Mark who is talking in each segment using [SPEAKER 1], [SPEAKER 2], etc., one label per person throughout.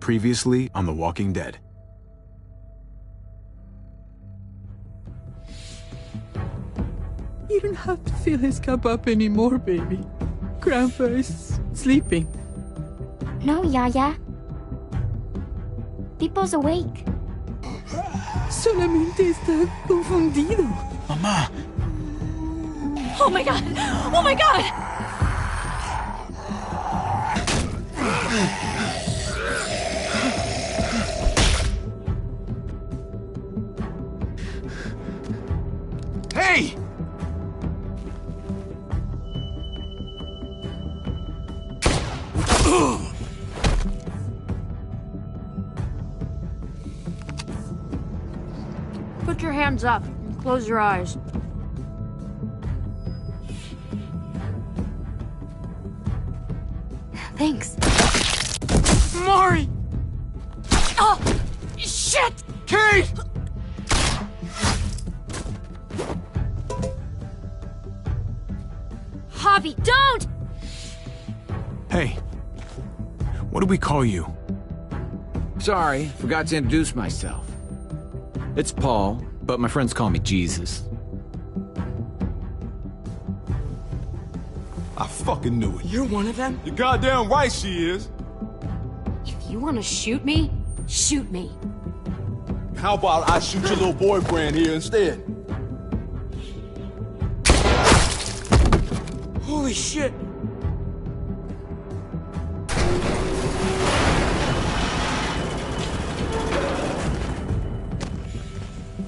[SPEAKER 1] Previously on The Walking Dead.
[SPEAKER 2] You don't have to fill his cup up anymore, baby. Grandpa is sleeping.
[SPEAKER 3] No, Yaya. Pipo's awake.
[SPEAKER 2] Solamente está confundido.
[SPEAKER 1] Mamá!
[SPEAKER 3] Oh my god! Oh my god!
[SPEAKER 1] Hey!
[SPEAKER 4] Put your hands up and close your eyes.
[SPEAKER 3] Thanks.
[SPEAKER 4] Mari! Oh! Shit!
[SPEAKER 1] Kate!
[SPEAKER 4] Javi, don't!
[SPEAKER 1] Hey. What do we call you?
[SPEAKER 5] Sorry, forgot to introduce myself. It's Paul, but my friends call me Jesus.
[SPEAKER 6] I fucking knew it.
[SPEAKER 4] You're one of them?
[SPEAKER 6] You're goddamn right she is.
[SPEAKER 4] If you want to shoot me, shoot me.
[SPEAKER 6] How about I shoot your little boyfriend here instead?
[SPEAKER 4] Holy shit!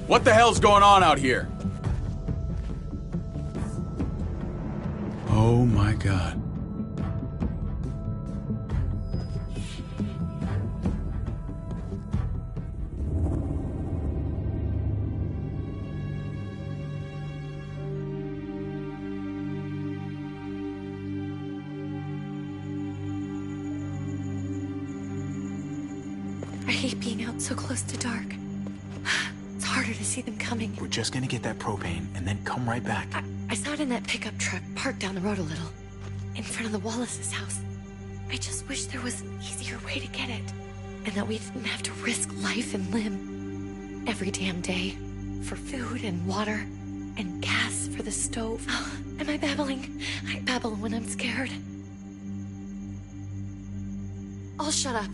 [SPEAKER 1] What the hell's going on out here? Oh my god.
[SPEAKER 7] I hate being out so close to dark. It's harder to see them coming.
[SPEAKER 1] We're just gonna get that propane and then come right back.
[SPEAKER 7] I saw it in that pickup truck parked down the road a little, in front of the Wallace's house. I just wish there was an easier way to get it, and that we didn't have to risk life and limb every damn day for food and water and gas for the stove. Oh, am I babbling? I babble when I'm scared. I'll shut up.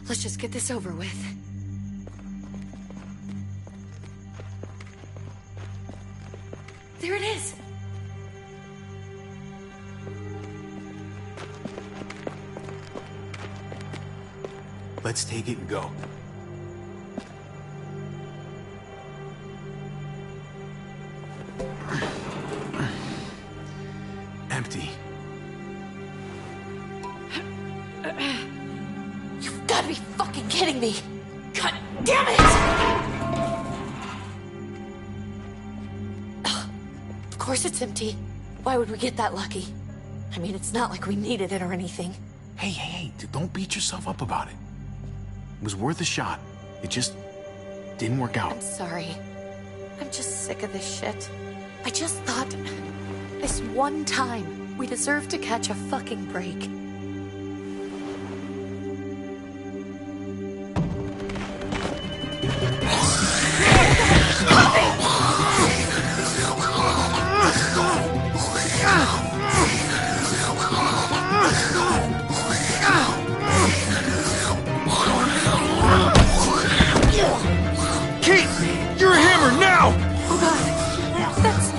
[SPEAKER 7] Let's just get this over with. There it is!
[SPEAKER 1] Let's take it and go. Empty.
[SPEAKER 7] You've got to be fucking kidding me! God damn it! Of course it's empty. Why would we get that lucky? I mean, it's not like we needed it or anything.
[SPEAKER 1] Hey, don't beat yourself up about it. It was worth a shot. It just didn't work out.
[SPEAKER 7] I'm sorry. I'm just sick of this shit. I just thought, this one time, we deserve to catch a fucking break.
[SPEAKER 1] Kate! You're a hammer now!
[SPEAKER 7] Oh god. That's...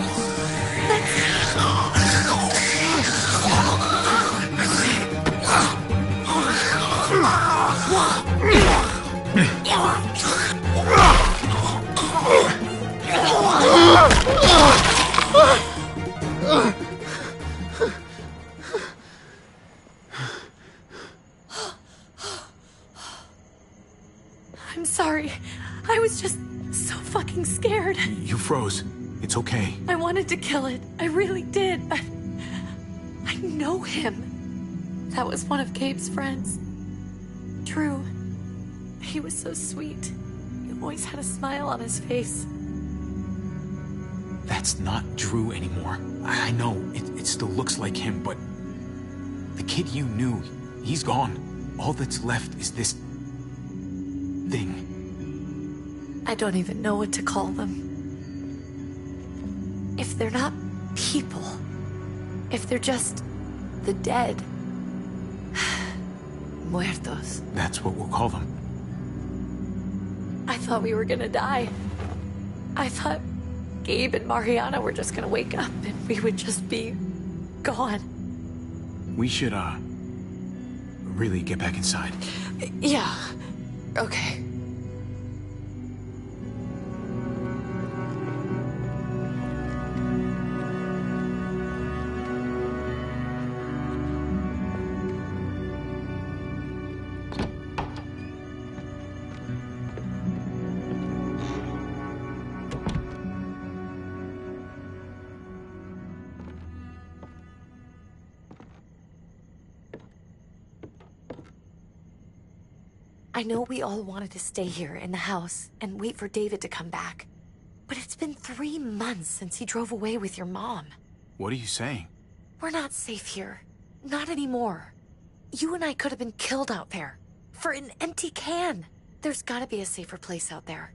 [SPEAKER 7] I'm sorry. I was just so fucking scared.
[SPEAKER 1] You froze. It's okay.
[SPEAKER 7] I wanted to kill it. I really did, but I know him. That was one of Gabe's friends. Drew. He was so sweet. He always had a smile on his face.
[SPEAKER 1] That's not Drew anymore. I know, it still looks like him, but the kid you knew, he's gone. All that's left is this thing.
[SPEAKER 7] I don't even know what to call them. If they're not people, if they're just the dead, muertos.
[SPEAKER 1] That's what we'll call them.
[SPEAKER 7] I thought we were gonna die. I thought Gabe and Mariana were just gonna wake up and we would just be gone.
[SPEAKER 1] We should, really get back inside.
[SPEAKER 7] Yeah. Okay. I know we all wanted to stay here in the house and wait for David to come back. But it's been 3 months since he drove away with your mom.
[SPEAKER 1] What are you saying?
[SPEAKER 7] We're not safe here. Not anymore. You and I could have been killed out there. For an empty can. There's gotta be a safer place out there.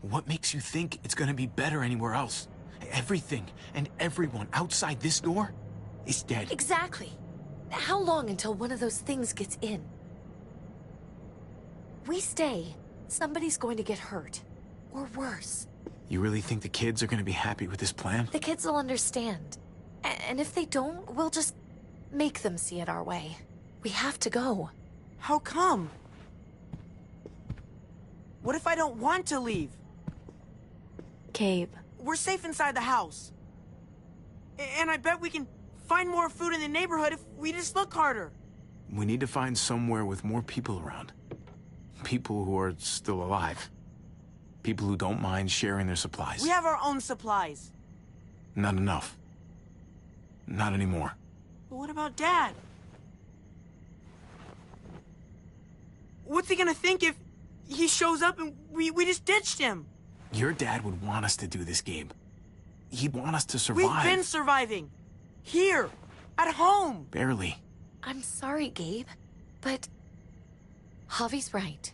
[SPEAKER 1] What makes you think it's gonna be better anywhere else? Everything and everyone outside this door is dead.
[SPEAKER 7] Exactly. How long until one of those things gets in? We stay, somebody's going to get hurt. Or worse.
[SPEAKER 1] You really think the kids are gonna be happy with this plan?
[SPEAKER 7] The kids will understand. And if they don't, we'll just make them see it our way. We have to go.
[SPEAKER 8] How come? What if I don't want to leave?
[SPEAKER 7] Gabe.
[SPEAKER 8] We're safe inside the house. And I bet we can find more food in the neighborhood if we just look harder.
[SPEAKER 1] We need to find somewhere with more people around. People who are still alive. People who don't mind sharing their supplies.
[SPEAKER 8] We have our own supplies.
[SPEAKER 1] Not enough. Not anymore.
[SPEAKER 8] But what about Dad? What's he gonna think if he shows up and we just ditched him?
[SPEAKER 1] Your dad would want us to do this, Gabe. He'd want us to survive.
[SPEAKER 8] We've been surviving. Here. At home.
[SPEAKER 1] Barely.
[SPEAKER 7] I'm sorry, Gabe. But Javi's right.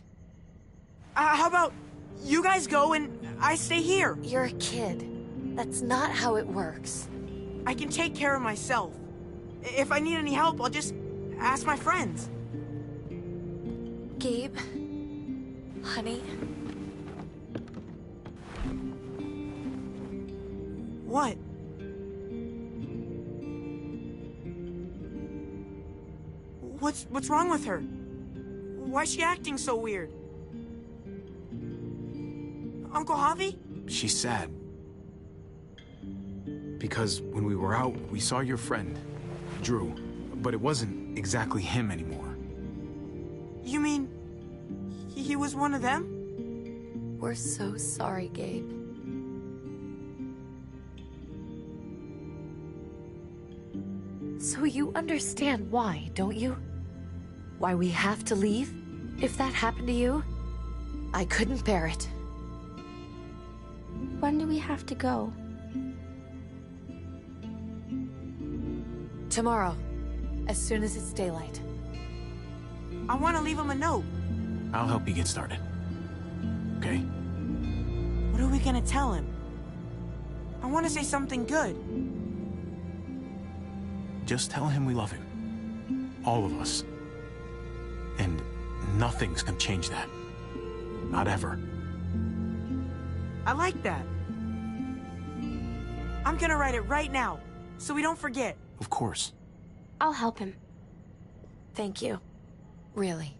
[SPEAKER 8] How about you guys go and I stay here?
[SPEAKER 7] You're a kid. That's not how it works.
[SPEAKER 8] I can take care of myself. If I need any help, I'll just ask my friends.
[SPEAKER 7] Gabe, honey.
[SPEAKER 8] What? What's wrong with her? Why's she acting so weird? Uncle Javi?
[SPEAKER 1] She's sad. Because when we were out, we saw your friend, Drew. But it wasn't exactly him anymore.
[SPEAKER 8] You mean he was one of them?
[SPEAKER 7] We're so sorry, Gabe. So you understand why, don't you? Why we have to leave? If that happened to you, I couldn't bear it.
[SPEAKER 3] When do we have to go?
[SPEAKER 7] Tomorrow, as soon as it's daylight.
[SPEAKER 8] I want to leave him a note.
[SPEAKER 1] I'll help you get started. Okay?
[SPEAKER 8] What are we gonna tell him? I want to say something good.
[SPEAKER 1] Just tell him we love him. All of us. And nothing's gonna change that. Not ever.
[SPEAKER 8] I like that. I'm gonna write it right now, so we don't forget.
[SPEAKER 1] Of course.
[SPEAKER 3] I'll help him.
[SPEAKER 7] Thank you. Really.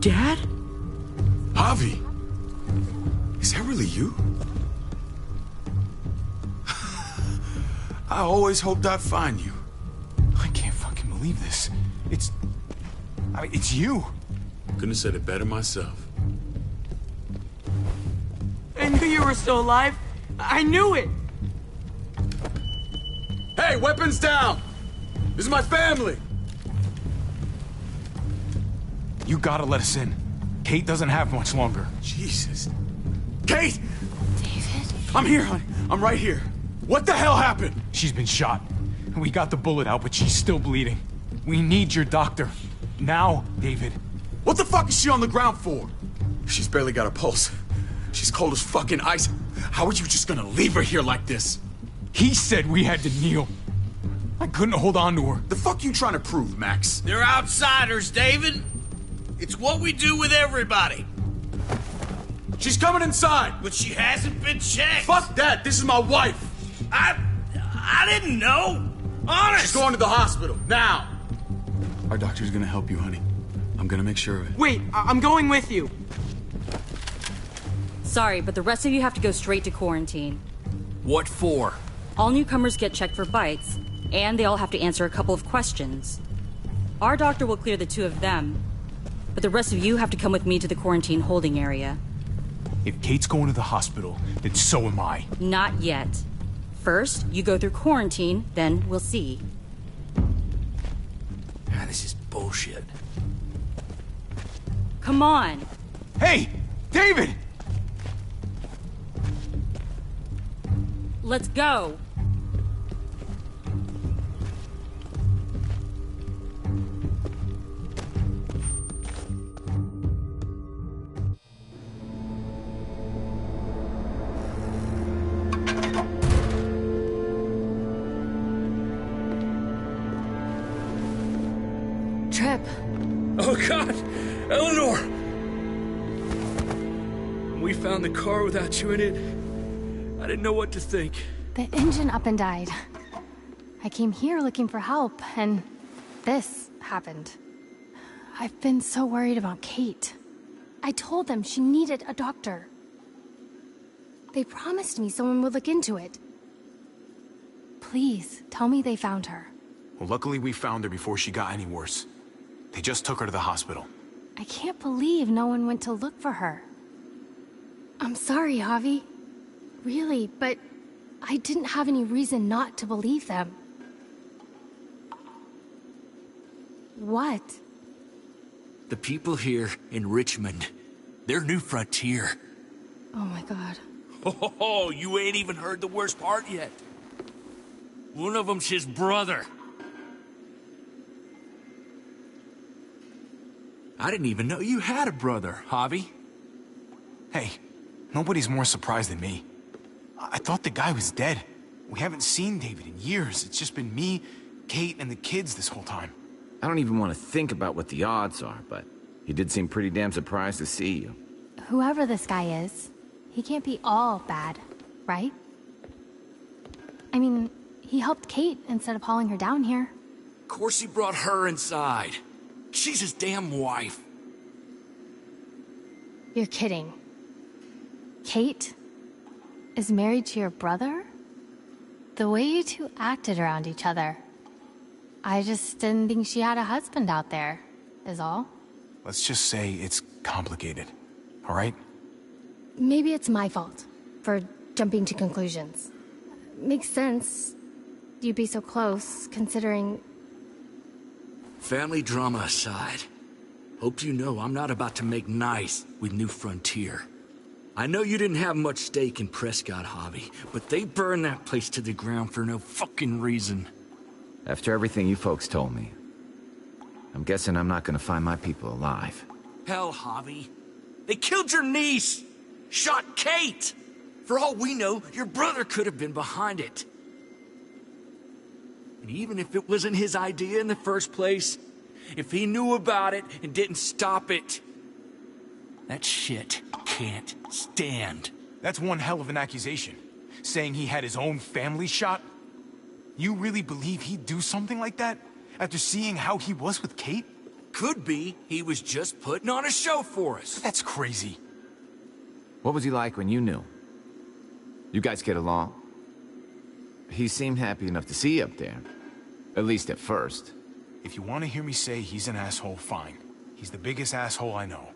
[SPEAKER 2] Dad?
[SPEAKER 9] Javi! Is that really you? I always hoped I'd find you.
[SPEAKER 1] I can't fucking believe this. It's you.
[SPEAKER 9] Couldn't have said it better myself.
[SPEAKER 8] I knew you were still alive. I knew it.
[SPEAKER 9] Hey, weapons down! This is my family!
[SPEAKER 1] You gotta let us in. Kate doesn't have much longer.
[SPEAKER 9] Jesus. Kate!
[SPEAKER 7] David?
[SPEAKER 9] I'm here, honey. I'm right here. What the hell happened?
[SPEAKER 1] She's been shot. We got the bullet out, but she's still bleeding. We need your doctor. Now, David.
[SPEAKER 9] What the fuck is she on the ground for? She's barely got a pulse. She's cold as fucking ice. How are you just gonna leave her here like this?
[SPEAKER 1] He said we had to kneel. I couldn't hold on to her.
[SPEAKER 9] The fuck you trying to prove, Max?
[SPEAKER 10] They're outsiders, David. It's what we do with everybody.
[SPEAKER 9] She's coming inside!
[SPEAKER 10] But she hasn't been checked.
[SPEAKER 9] Fuck that! This is my wife!
[SPEAKER 10] I didn't know. Honest.
[SPEAKER 9] She's going to the hospital, now! Our doctor's gonna help you, honey. I'm gonna make sure of it.
[SPEAKER 8] Wait, I'm going with you.
[SPEAKER 3] Sorry, but the rest of you have to go straight to quarantine.
[SPEAKER 10] What for?
[SPEAKER 3] All newcomers get checked for bites, and they all have to answer a couple of questions. Our doctor will clear the two of them, but the rest of you have to come with me to the quarantine holding area.
[SPEAKER 1] If Kate's going to the hospital, then so am I.
[SPEAKER 3] Not yet. First, you go through quarantine, then we'll see.
[SPEAKER 10] This is bullshit.
[SPEAKER 3] Come on.
[SPEAKER 1] Hey! David!
[SPEAKER 3] Let's go.
[SPEAKER 7] Trip.
[SPEAKER 10] Oh, God! Eleanor! We found the car without you in it. I didn't know what to think.
[SPEAKER 11] The engine up and died. I came here looking for help, and this happened. I've been so worried about Kate. I told them she needed a doctor. They promised me someone would look into it. Please, tell me they found her.
[SPEAKER 1] Well, luckily we found her before she got any worse. They just took her to the hospital.
[SPEAKER 11] I can't believe no one went to look for her. I'm sorry, Javi. Really, but I didn't have any reason not to believe them. What?
[SPEAKER 10] The people here in Richmond, their new frontier.
[SPEAKER 11] Oh my God.
[SPEAKER 10] Oh, you ain't even heard the worst part yet. One of them's his brother. I didn't even know you had a brother, Javi.
[SPEAKER 1] Hey, nobody's more surprised than me. I thought the guy was dead. We haven't seen David in years. It's just been me, Kate, and the kids this whole time.
[SPEAKER 5] I don't even want to think about what the odds are, but he did seem pretty damn surprised to see you.
[SPEAKER 11] Whoever this guy is, he can't be all bad, right? I mean, he helped Kate instead of hauling her down here.
[SPEAKER 10] Of course he brought her inside. She's his damn wife.
[SPEAKER 11] You're kidding. Kate is married to your brother? The way you two acted around each other. I just didn't think she had a husband out there, is all.
[SPEAKER 1] Let's just say it's complicated, all right?
[SPEAKER 11] Maybe it's my fault for jumping to conclusions. Makes sense. You'd be so close, considering...
[SPEAKER 10] Family drama aside, hope you know I'm not about to make nice with New Frontier. I know you didn't have much stake in Prescott, Javi, but they burned that place to the ground for no fucking reason.
[SPEAKER 5] After everything you folks told me, I'm guessing I'm not gonna find my people alive.
[SPEAKER 10] Hell, Javi. They killed your niece! Shot Kate! For all we know, your brother could have been behind it. And even if it wasn't his idea in the first place, if he knew about it and didn't stop it, that shit can't stand.
[SPEAKER 1] That's one hell of an accusation. Saying he had his own family shot? You really believe he'd do something like that? After seeing how he was with Kate?
[SPEAKER 10] Could be he was just putting on a show for us.
[SPEAKER 1] That's crazy.
[SPEAKER 5] What was he like when you knew? You guys get along? He seemed happy enough to see you up there. At least at first.
[SPEAKER 1] If you want to hear me say he's an asshole, fine. He's the biggest asshole I know.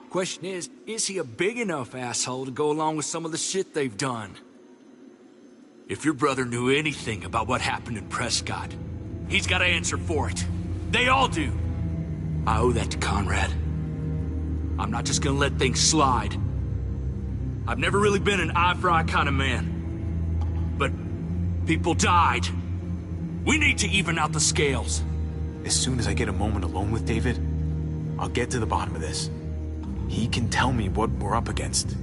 [SPEAKER 10] Question is he a big enough asshole to go along with some of the shit they've done? If your brother knew anything about what happened in Prescott, he's got to answer for it. They all do. I owe that to Conrad. I'm not just gonna let things slide. I've never really been an eye-for-eye kind of man. But people died. We need to even out the scales.
[SPEAKER 1] As soon as I get a moment alone with David, I'll get to the bottom of this. He can tell me what we're up against.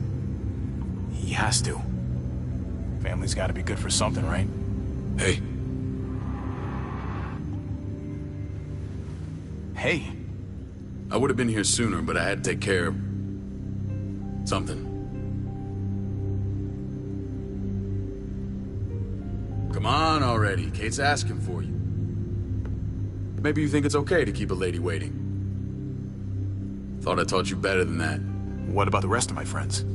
[SPEAKER 1] He has to. Family's gotta be good for something, right?
[SPEAKER 9] Hey.
[SPEAKER 1] Hey.
[SPEAKER 9] I would have been here sooner, but I had to take care of something. Come on already. Kate's asking for you. Maybe you think it's okay to keep a lady waiting. Thought I taught you better than that.
[SPEAKER 1] What about the rest of my friends?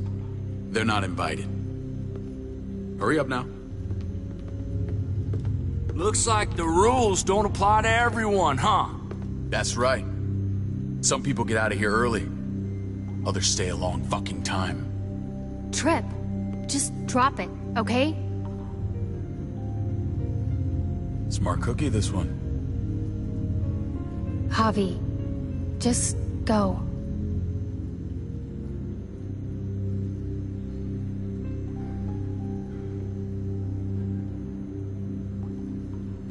[SPEAKER 9] They're not invited. Hurry up now.
[SPEAKER 10] Looks like the rules don't apply to everyone, huh?
[SPEAKER 9] That's right. Some people get out of here early. Others stay a long fucking time.
[SPEAKER 11] Trip, just drop it, okay?
[SPEAKER 9] Smart cookie, this one.
[SPEAKER 11] Javi, just go.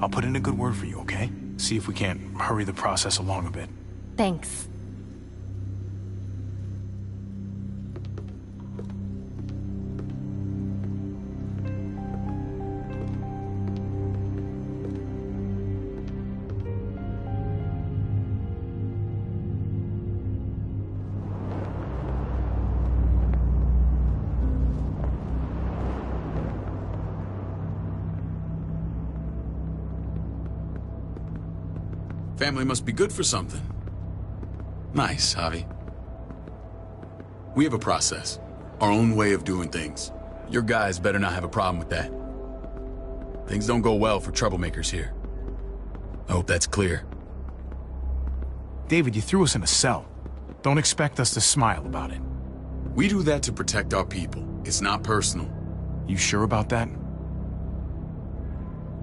[SPEAKER 1] I'll put in a good word for you, okay? See if we can't hurry the process along a bit.
[SPEAKER 11] Thanks.
[SPEAKER 9] Family must be good for something. Nice, Javi. We have a process. Our own way of doing things. Your guys better not have a problem with that. Things don't go well for troublemakers here. I hope that's clear.
[SPEAKER 1] David, you threw us in a cell. Don't expect us to smile about it.
[SPEAKER 9] We do that to protect our people. It's not personal.
[SPEAKER 1] You sure about that?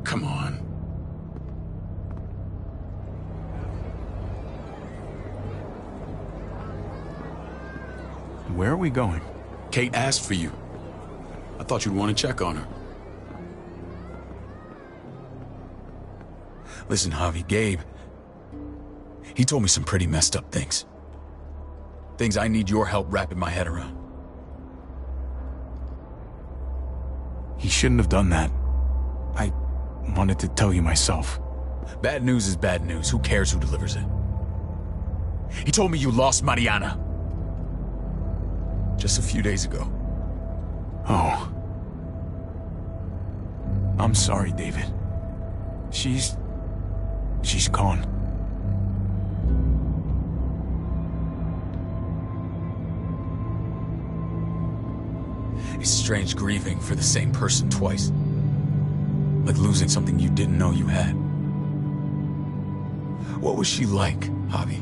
[SPEAKER 9] Come on.
[SPEAKER 1] Where are we going?
[SPEAKER 9] Kate asked for you. I thought you'd want to check on her. Listen, Javi, Gabe, he told me some pretty messed up things. Things I need your help wrapping my head around.
[SPEAKER 1] He shouldn't have done that. I wanted to tell you myself.
[SPEAKER 9] Bad news is bad news. Who cares who delivers it? He told me you lost Mariana. Just a few days ago.
[SPEAKER 1] Oh. I'm sorry, David. She's gone.
[SPEAKER 9] It's strange grieving for the same person twice. Like losing something you didn't know you had. What was she like, Javi?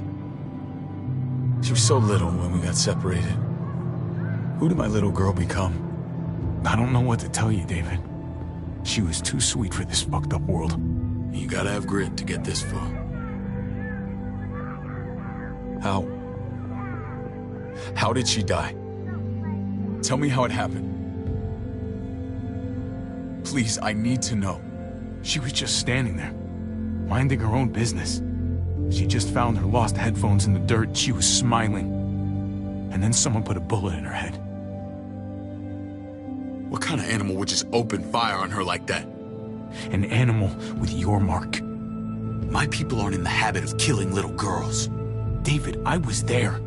[SPEAKER 9] She was so little when we got separated. Who did my little girl become?
[SPEAKER 1] I don't know what to tell you, David. She was too sweet for this fucked up world.
[SPEAKER 9] You gotta have grit to get this far. How did she die? Tell me how it happened. Please, I need to know.
[SPEAKER 1] She was just standing there, minding her own business. She just found her lost headphones in the dirt. She was smiling. And then someone put a bullet in her head.
[SPEAKER 9] What kind of animal would just open fire on her like that?
[SPEAKER 1] An animal with your mark.
[SPEAKER 9] My people aren't in the habit of killing little girls.
[SPEAKER 1] David, I was there.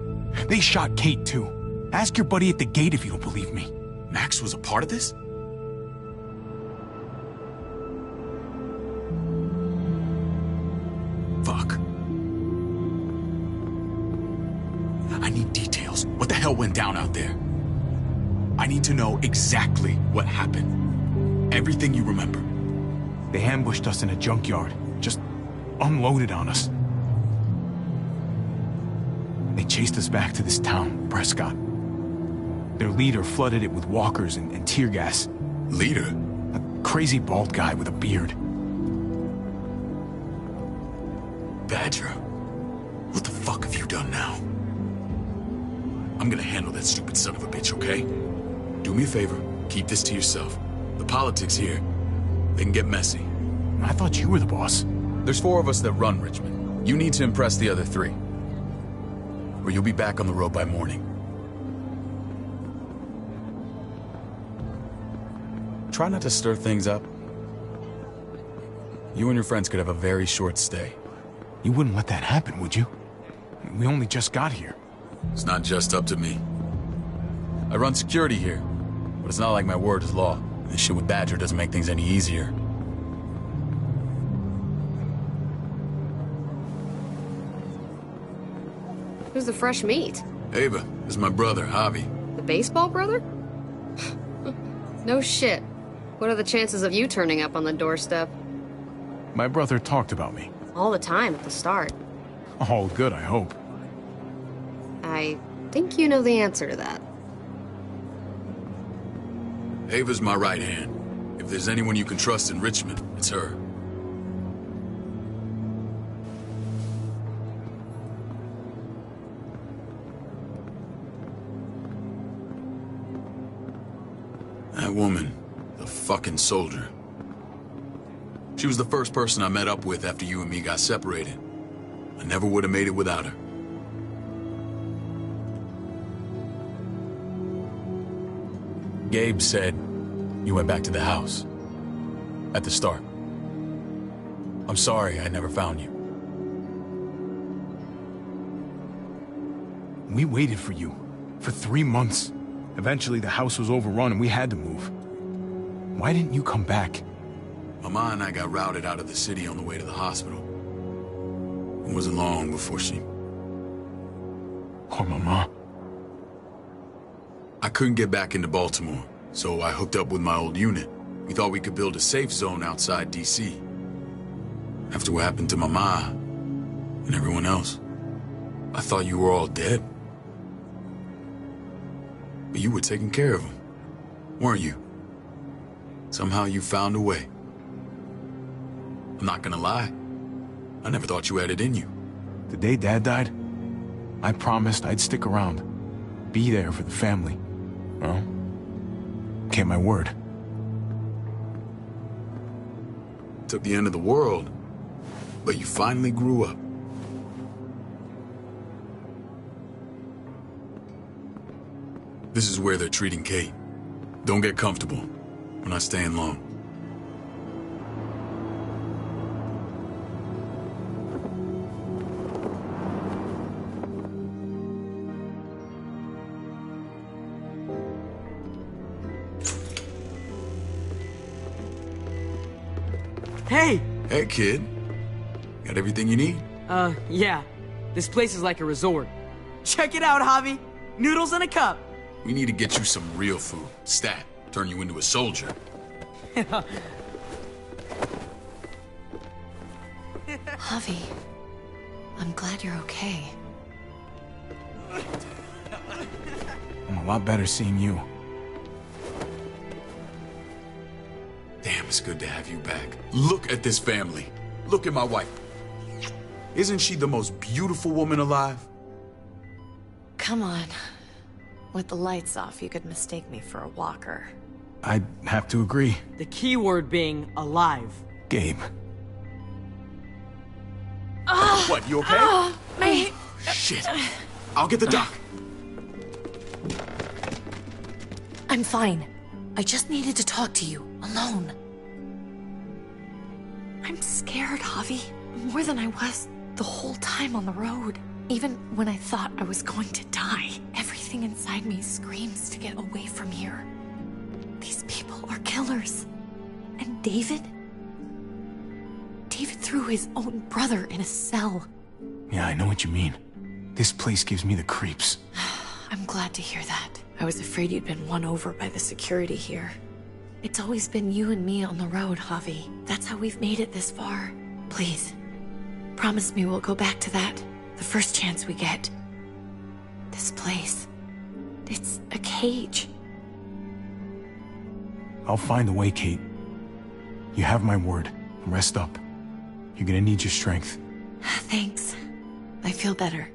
[SPEAKER 1] They shot Kate too. Ask your buddy at the gate if you don't believe me.
[SPEAKER 9] Max was a part of this? Fuck. I need details. What the hell went down out there? I need to know exactly what happened. Everything you remember.
[SPEAKER 1] They ambushed us in a junkyard. Just unloaded on us. They chased us back to this town, Prescott. Their leader flooded it with walkers and tear gas.
[SPEAKER 9] Leader?
[SPEAKER 1] A crazy bald guy with a beard.
[SPEAKER 9] Badger, what the fuck have you done now? I'm gonna handle that stupid son of a bitch, okay? Do me a favor, keep this to yourself. The politics here, they can get messy.
[SPEAKER 1] I thought you were the boss.
[SPEAKER 9] There's 4 of us that run Richmond. You need to impress the other 3. Or you'll be back on the road by morning. Try not to stir things up. You and your friends could have a very short stay.
[SPEAKER 1] You wouldn't let that happen, would you? We only just got here.
[SPEAKER 9] It's not just up to me. I run security here, but it's not like my word is law. This shit with Badger doesn't make things any easier.
[SPEAKER 4] Who's the fresh meat?
[SPEAKER 9] Ava, this is my brother, Javi.
[SPEAKER 4] The baseball brother? No shit. What are the chances of you turning up on the doorstep?
[SPEAKER 1] My brother talked about me.
[SPEAKER 4] All the time at the start.
[SPEAKER 1] All good, I hope.
[SPEAKER 4] I think you know the answer to that.
[SPEAKER 9] Ava's my right hand. If there's anyone you can trust in Richmond, it's her. That woman, the fucking soldier. She was the first person I met up with after you and me got separated. I never would have made it without her. Gabe said you went back to the house. At the start. I'm sorry I never found you.
[SPEAKER 1] We waited for you. For 3 months. Eventually the house was overrun and we had to move. Why didn't you come back?
[SPEAKER 9] Mama and I got routed out of the city on the way to the hospital. It wasn't long before she...
[SPEAKER 1] Poor Mama.
[SPEAKER 9] I couldn't get back into Baltimore, so I hooked up with my old unit. We thought we could build a safe zone outside D.C. After what happened to Mama and everyone else, I thought you were all dead. But you were taking care of them, weren't you? Somehow you found a way. I'm not gonna lie. I never thought you had it in you.
[SPEAKER 1] The day Dad died, I promised I'd stick around. Be there for the family. Well, kept my word.
[SPEAKER 9] Took the end of the world, but you finally grew up. This is where they're treating Kate. Don't get comfortable. We're not staying long.
[SPEAKER 8] Hey!
[SPEAKER 9] Hey, kid. Got everything you need?
[SPEAKER 8] Yeah. This place is like a resort. Check it out, Javi. Noodles in a cup.
[SPEAKER 9] We need to get you some real food. Stat. Turn you into a soldier.
[SPEAKER 7] Javi, I'm glad you're okay.
[SPEAKER 1] I'm a lot better seeing you.
[SPEAKER 9] Damn, it's good to have you back. Look at this family. Look at my wife. Isn't she the most beautiful woman alive?
[SPEAKER 7] Come on. With the lights off, you could mistake me for a walker.
[SPEAKER 1] I'd have to agree.
[SPEAKER 8] The key word being alive.
[SPEAKER 1] Gabe.
[SPEAKER 9] What, you okay? Shit. I'll get the doc.
[SPEAKER 7] I'm fine. I just needed to talk to you, alone. I'm scared, Javi. More than I was the whole time on the road. Even when I thought I was going to die, everything inside me screams to get away from here. These people are killers. And David? David threw his own brother in a cell.
[SPEAKER 1] Yeah, I know what you mean. This place gives me the creeps.
[SPEAKER 7] I'm glad to hear that. I was afraid you'd been won over by the security here. It's always been you and me on the road, Javi. That's how we've made it this far. Please, promise me we'll go back to that the first chance we get. This place, it's a cage.
[SPEAKER 1] I'll find a way, Kate. You have my word. Rest up. You're gonna need your strength.
[SPEAKER 7] Thanks. I feel better.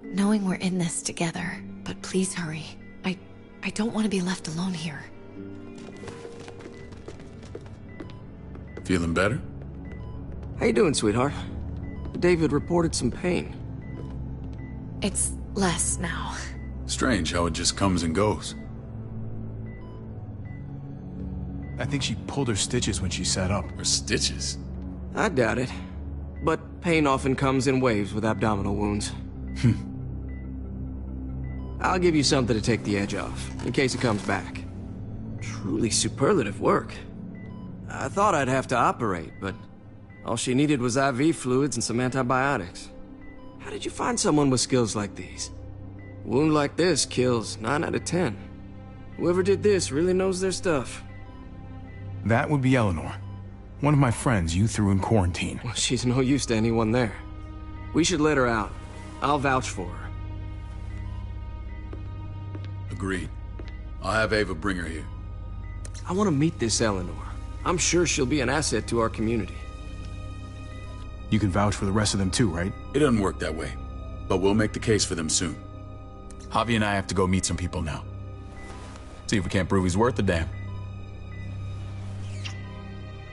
[SPEAKER 7] Knowing we're in this together. But please hurry. I don't want to be left alone here.
[SPEAKER 9] Feeling better?
[SPEAKER 12] How you doing, sweetheart? David reported some pain.
[SPEAKER 7] It's less now.
[SPEAKER 9] Strange how it just comes and goes.
[SPEAKER 1] I think she pulled her stitches when she sat up.
[SPEAKER 9] Her stitches?
[SPEAKER 12] I doubt it. But pain often comes in waves with abdominal wounds. I'll give you something to take the edge off, in case it comes back. Truly superlative work. I thought I'd have to operate, but all she needed was IV fluids and some antibiotics. How did you find someone with skills like these? A wound like this kills 9 out of 10. Whoever did this really knows their stuff.
[SPEAKER 1] That would be Eleanor. One of my friends you threw in quarantine.
[SPEAKER 12] Well, she's no use to anyone there. We should let her out. I'll vouch for her.
[SPEAKER 9] Agreed. I'll have Ava bring her here.
[SPEAKER 12] I want to meet this Eleanor. I'm sure she'll be an asset to our community.
[SPEAKER 1] You can vouch for the rest of them too, right?
[SPEAKER 9] It doesn't work that way, but we'll make the case for them soon. Javi and I have to go meet some people now. See if we can't prove he's worth the damn.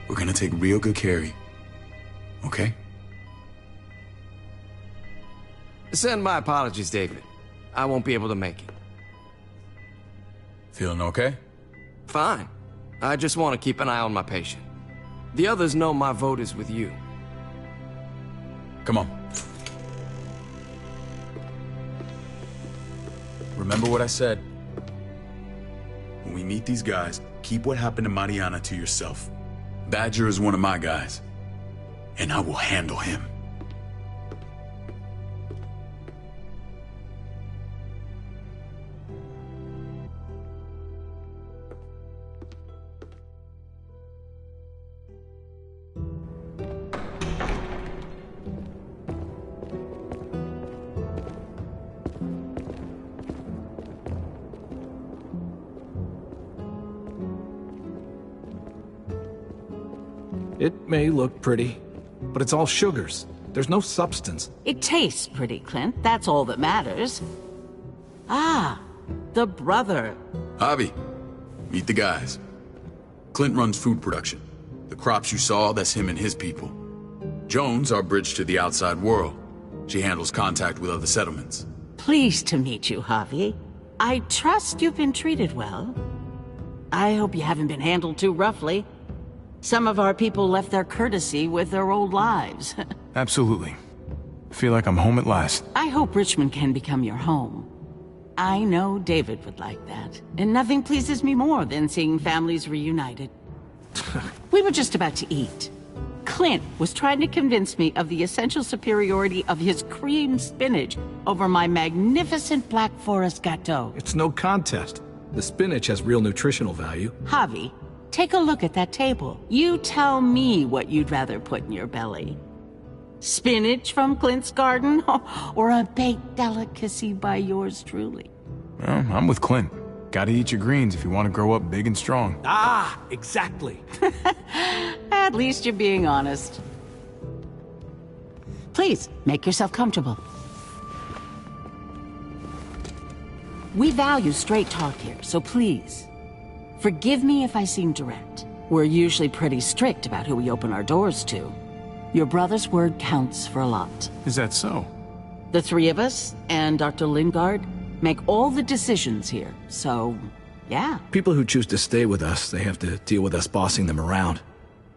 [SPEAKER 9] We're gonna take real good care of you. Okay?
[SPEAKER 12] Send my apologies, David. I won't be able to make it.
[SPEAKER 9] Feeling okay?
[SPEAKER 12] Fine. I just want to keep an eye on my patient. The others know my vote is with you.
[SPEAKER 9] Come on. Remember what I said. When we meet these guys, keep what happened to Mariana to yourself. Badger is one of my guys, and I will handle him.
[SPEAKER 13] It may look pretty, but it's all sugars. There's no substance.
[SPEAKER 14] It tastes pretty, Clint. That's all that matters. Ah, the brother.
[SPEAKER 9] Javi, meet the guys. Clint runs food production. The crops you saw, that's him and his people. Jones, our bridge to the outside world. She handles contact with other settlements.
[SPEAKER 14] Pleased to meet you, Javi. I trust you've been treated well. I hope you haven't been handled too roughly. Some of our people left their courtesy with their old lives.
[SPEAKER 1] Absolutely. Feel like I'm home at last.
[SPEAKER 14] I hope Richmond can become your home. I know David would like that. And nothing pleases me more than seeing families reunited. We were just about to eat. Clint was trying to convince me of the essential superiority of his creamed spinach over my magnificent Black Forest gâteau.
[SPEAKER 13] It's no contest. The spinach has real nutritional value.
[SPEAKER 14] Javi, take a look at that table. You tell me what you'd rather put in your belly. Spinach from Clint's garden, or a baked delicacy by yours truly?
[SPEAKER 1] Well, I'm with Clint. Gotta eat your greens if you want to grow up big and strong.
[SPEAKER 13] Ah, exactly.
[SPEAKER 14] At least you're being honest. Please, make yourself comfortable. We value straight talk here, so please, forgive me if I seem direct. We're usually pretty strict about who we open our doors to. Your brother's word counts for a lot.
[SPEAKER 1] Is that so?
[SPEAKER 14] The three of us, and Dr. Lingard, make all the decisions here, so, yeah.
[SPEAKER 13] People who choose to stay with us, they have to deal with us bossing them around.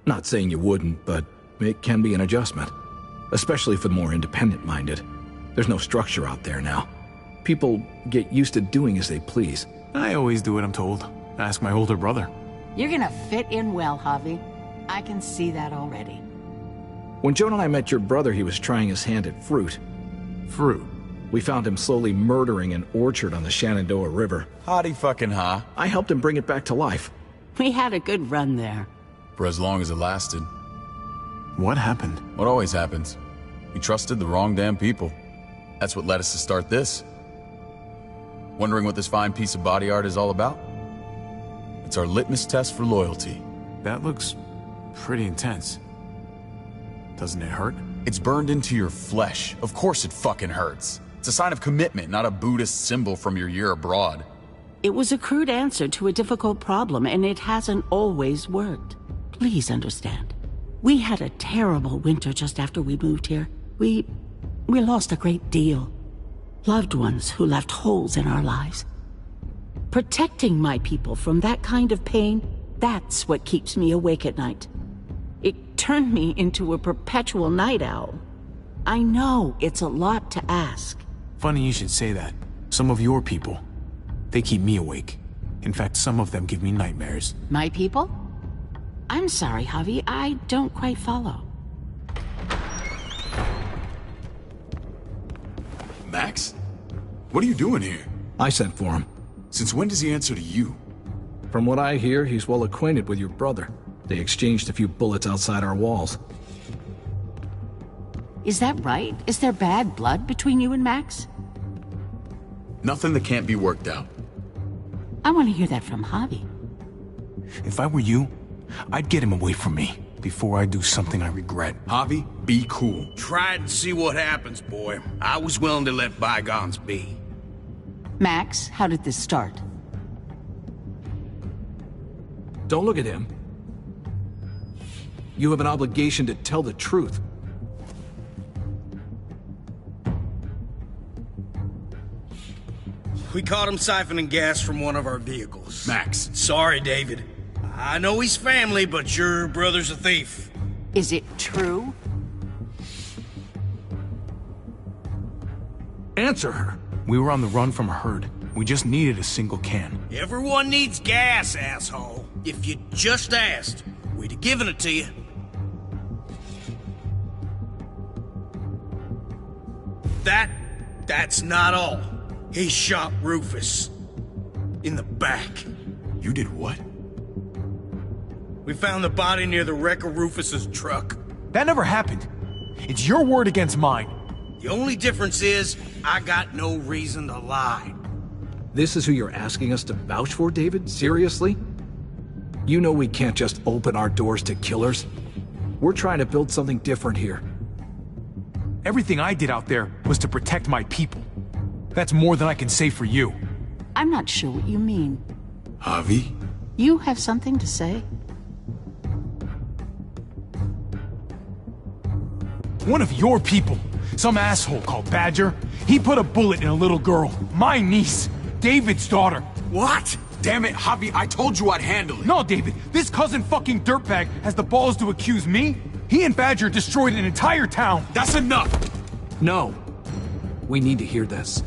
[SPEAKER 13] Not saying you wouldn't, but it can be an adjustment. Especially for the more independent-minded. There's no structure out there now. People get used to doing as they please.
[SPEAKER 1] I always do what I'm told. Ask my older brother.
[SPEAKER 14] You're gonna fit in well, Javi. I can see that already.
[SPEAKER 13] When Joan and I met your brother, he was trying his hand at fruit.
[SPEAKER 1] Fruit?
[SPEAKER 13] We found him slowly murdering an orchard on the Shenandoah River.
[SPEAKER 9] Hotty fucking ha.
[SPEAKER 13] I helped him bring it back to life.
[SPEAKER 14] We had a good run there.
[SPEAKER 9] For as long as it lasted.
[SPEAKER 1] What happened?
[SPEAKER 9] What always happens. We trusted the wrong damn people. That's what led us to start this. Wondering what this fine piece of body art is all about? It's our litmus test for loyalty.
[SPEAKER 1] That looks pretty intense. Doesn't it hurt?
[SPEAKER 9] It's burned into your flesh. Of course it fucking hurts. It's a sign of commitment, not a Buddhist symbol from your year abroad.
[SPEAKER 14] It was a crude answer to a difficult problem, and it hasn't always worked. Please understand. We had a terrible winter just after we moved here. We lost a great deal. Loved ones who left holes in our lives. Protecting my people from that kind of pain, that's what keeps me awake at night. It turned me into a perpetual night owl. I know it's a lot to ask.
[SPEAKER 1] Funny you should say that. Some of your people, they keep me awake. In fact, some of them give me nightmares.
[SPEAKER 14] My people? I'm sorry, Javi, I don't quite follow.
[SPEAKER 9] Max? What are you doing here?
[SPEAKER 13] I sent for him.
[SPEAKER 9] Since when does he answer to you?
[SPEAKER 13] From what I hear, he's well acquainted with your brother. They exchanged a few bullets outside our walls.
[SPEAKER 14] Is that right? Is there bad blood between you and Max?
[SPEAKER 9] Nothing that can't be worked out.
[SPEAKER 14] I want to hear that from Javi.
[SPEAKER 1] If I were you, I'd get him away from me before I do something I regret.
[SPEAKER 9] Javi, be cool.
[SPEAKER 15] Try it and see what happens, boy. I was willing to let bygones be.
[SPEAKER 14] Max, how did this start?
[SPEAKER 13] Don't look at him. You have an obligation to tell the truth.
[SPEAKER 15] We caught him siphoning gas from one of our vehicles.
[SPEAKER 9] Max.
[SPEAKER 15] Sorry, David. I know he's family, but your brother's a thief.
[SPEAKER 14] Is it true?
[SPEAKER 13] Answer her.
[SPEAKER 1] We were on the run from a herd. We just needed a single can.
[SPEAKER 15] Everyone needs gas, asshole. If you just asked, we'd have given it to you. That's not all. He shot Rufus. In the back.
[SPEAKER 9] You did what?
[SPEAKER 15] We found the body near the wreck of Rufus's truck.
[SPEAKER 1] That never happened. It's your word against mine.
[SPEAKER 15] The only difference is, I got no reason to lie.
[SPEAKER 13] This is who you're asking us to vouch for, David? Seriously? You know we can't just open our doors to killers. We're trying to build something different here.
[SPEAKER 1] Everything I did out there was to protect my people. That's more than I can say for you.
[SPEAKER 14] I'm not sure what you mean.
[SPEAKER 9] Javi?
[SPEAKER 14] You have something to say?
[SPEAKER 1] One of your people, some asshole called Badger, he put a bullet in a little girl, my niece, David's daughter.
[SPEAKER 15] What?
[SPEAKER 9] Damn it, Javi, I told you I'd handle it.
[SPEAKER 1] No, David, this cousin fucking dirtbag has the balls to accuse me? He and Badger destroyed an entire town.
[SPEAKER 9] That's enough!
[SPEAKER 13] No. We need to hear this.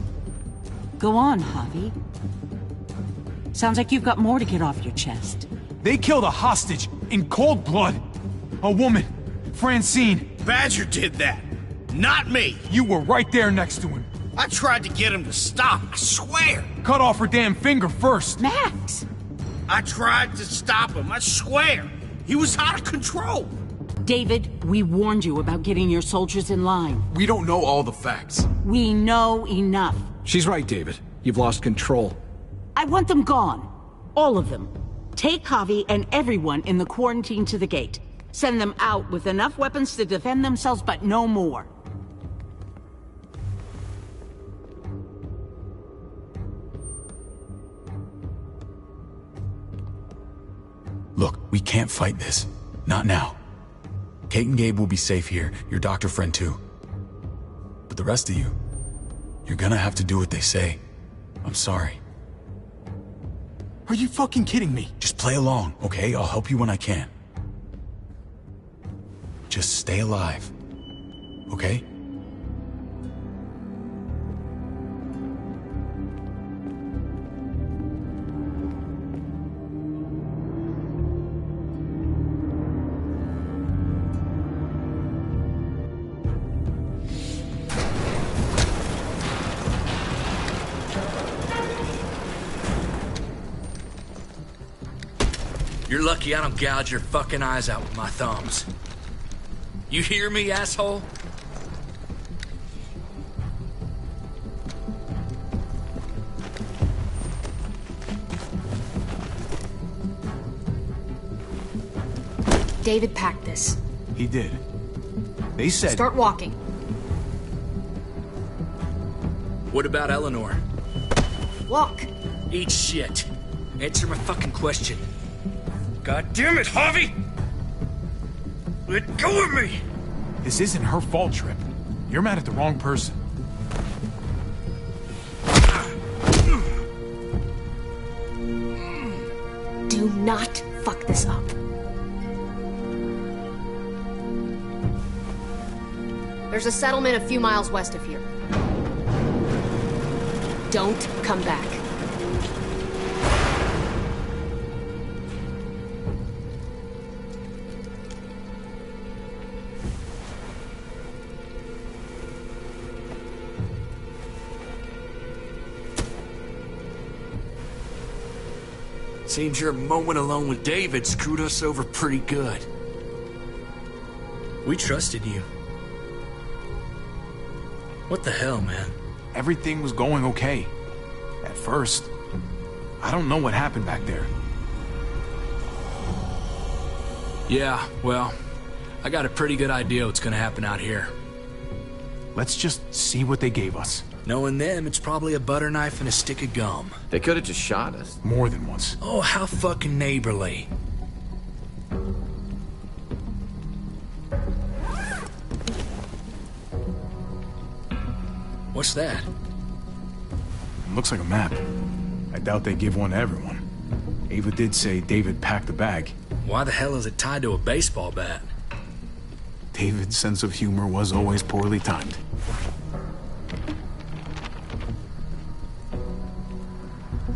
[SPEAKER 14] Go on, Javi. Sounds like you've got more to get off your chest.
[SPEAKER 1] They killed a hostage in cold blood. A woman, Francine.
[SPEAKER 15] Badger did that. Not me.
[SPEAKER 1] You were right there next to him.
[SPEAKER 15] I tried to get him to stop, I swear.
[SPEAKER 1] Cut off her damn finger first.
[SPEAKER 14] Max!
[SPEAKER 15] I tried to stop him, I swear. He was out of control.
[SPEAKER 14] David, we warned you about getting your soldiers in line.
[SPEAKER 9] We don't know all the facts.
[SPEAKER 14] We know enough.
[SPEAKER 13] She's right, David. You've lost control.
[SPEAKER 14] I want them gone. All of them. Take Javi and everyone in the quarantine to the gate. Send them out with enough weapons to defend themselves, but no more.
[SPEAKER 9] Look, we can't fight this. Not now. Kate and Gabe will be safe here, your doctor friend too. But the rest of you, you're gonna have to do what they say. I'm sorry.
[SPEAKER 1] Are you fucking kidding me?
[SPEAKER 9] Just play along, okay? I'll help you when I can. Just stay alive, okay?
[SPEAKER 10] You're lucky I don't gouge your fucking eyes out with my thumbs. You hear me, asshole?
[SPEAKER 4] David packed this.
[SPEAKER 1] He did. They said...
[SPEAKER 4] Start walking.
[SPEAKER 10] What about Eleanor?
[SPEAKER 4] Walk.
[SPEAKER 10] Eat shit. Answer my fucking question. God damn it, Javi! Let go of me!
[SPEAKER 1] This isn't her fault, Trip. You're mad at the wrong person.
[SPEAKER 4] Do not fuck this up. There's a settlement a few miles west of here. Don't come back.
[SPEAKER 10] Seems your moment alone with David screwed us over pretty good. We trusted you. What the hell, man?
[SPEAKER 1] Everything was going okay. At first. I don't know what happened back there.
[SPEAKER 10] Yeah, well, I got a pretty good idea what's gonna happen out here.
[SPEAKER 1] Let's just see what they gave us.
[SPEAKER 10] Knowing them, it's probably a butter knife and a stick of gum.
[SPEAKER 5] They could have just shot us.
[SPEAKER 1] More than once.
[SPEAKER 10] Oh, how fucking neighborly. What's that?
[SPEAKER 1] Looks like a map. I doubt they give one to everyone. Ava did say David packed the bag.
[SPEAKER 10] Why the hell is it tied to a baseball bat?
[SPEAKER 1] David's sense of humor was always poorly timed.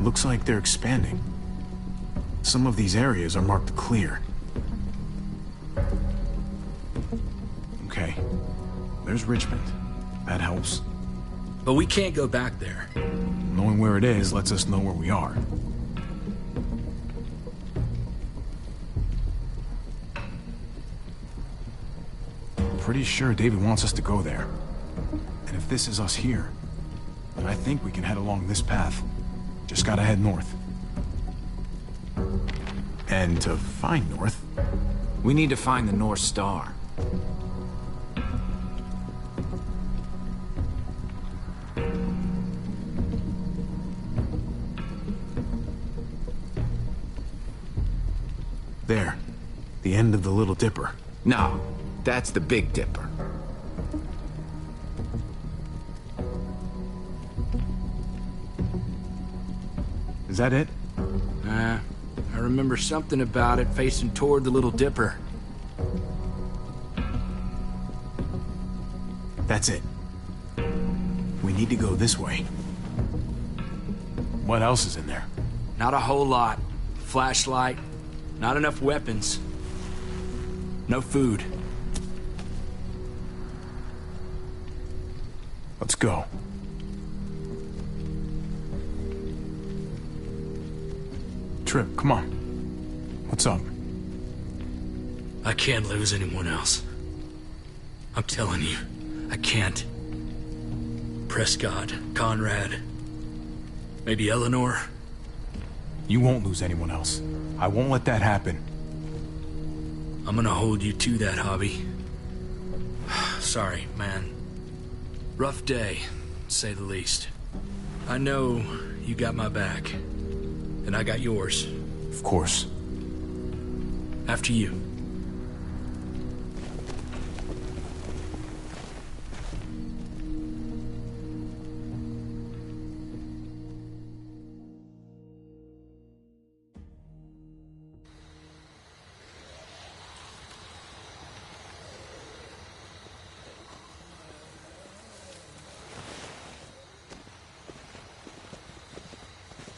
[SPEAKER 1] Looks like they're expanding. Some of these areas are marked clear. Okay. There's Richmond. That helps.
[SPEAKER 10] But we can't go back there.
[SPEAKER 1] Knowing where it is lets us know where we are. Pretty sure David wants us to go there. And if this is us here, then I think we can head along this path. Just gotta head north. And to find north...
[SPEAKER 5] We need to find the North Star.
[SPEAKER 1] There. The end of the Little Dipper.
[SPEAKER 5] No, that's the Big Dipper.
[SPEAKER 1] Is that it?
[SPEAKER 10] I remember something about it facing toward the Little Dipper.
[SPEAKER 1] That's it. We need to go this way. What else is in there?
[SPEAKER 10] Not a whole lot. Flashlight, not enough weapons. No food.
[SPEAKER 1] Let's go. Trip, come on. What's up?
[SPEAKER 10] I can't lose anyone else. I'm telling you, I can't. Prescott, Conrad, maybe Eleanor.
[SPEAKER 1] You won't lose anyone else. I won't let that happen.
[SPEAKER 10] I'm gonna hold you to that, Hobby. Sorry, man. Rough day, to say the least. I know you got my back, and I got yours.
[SPEAKER 1] Of course.
[SPEAKER 10] After you.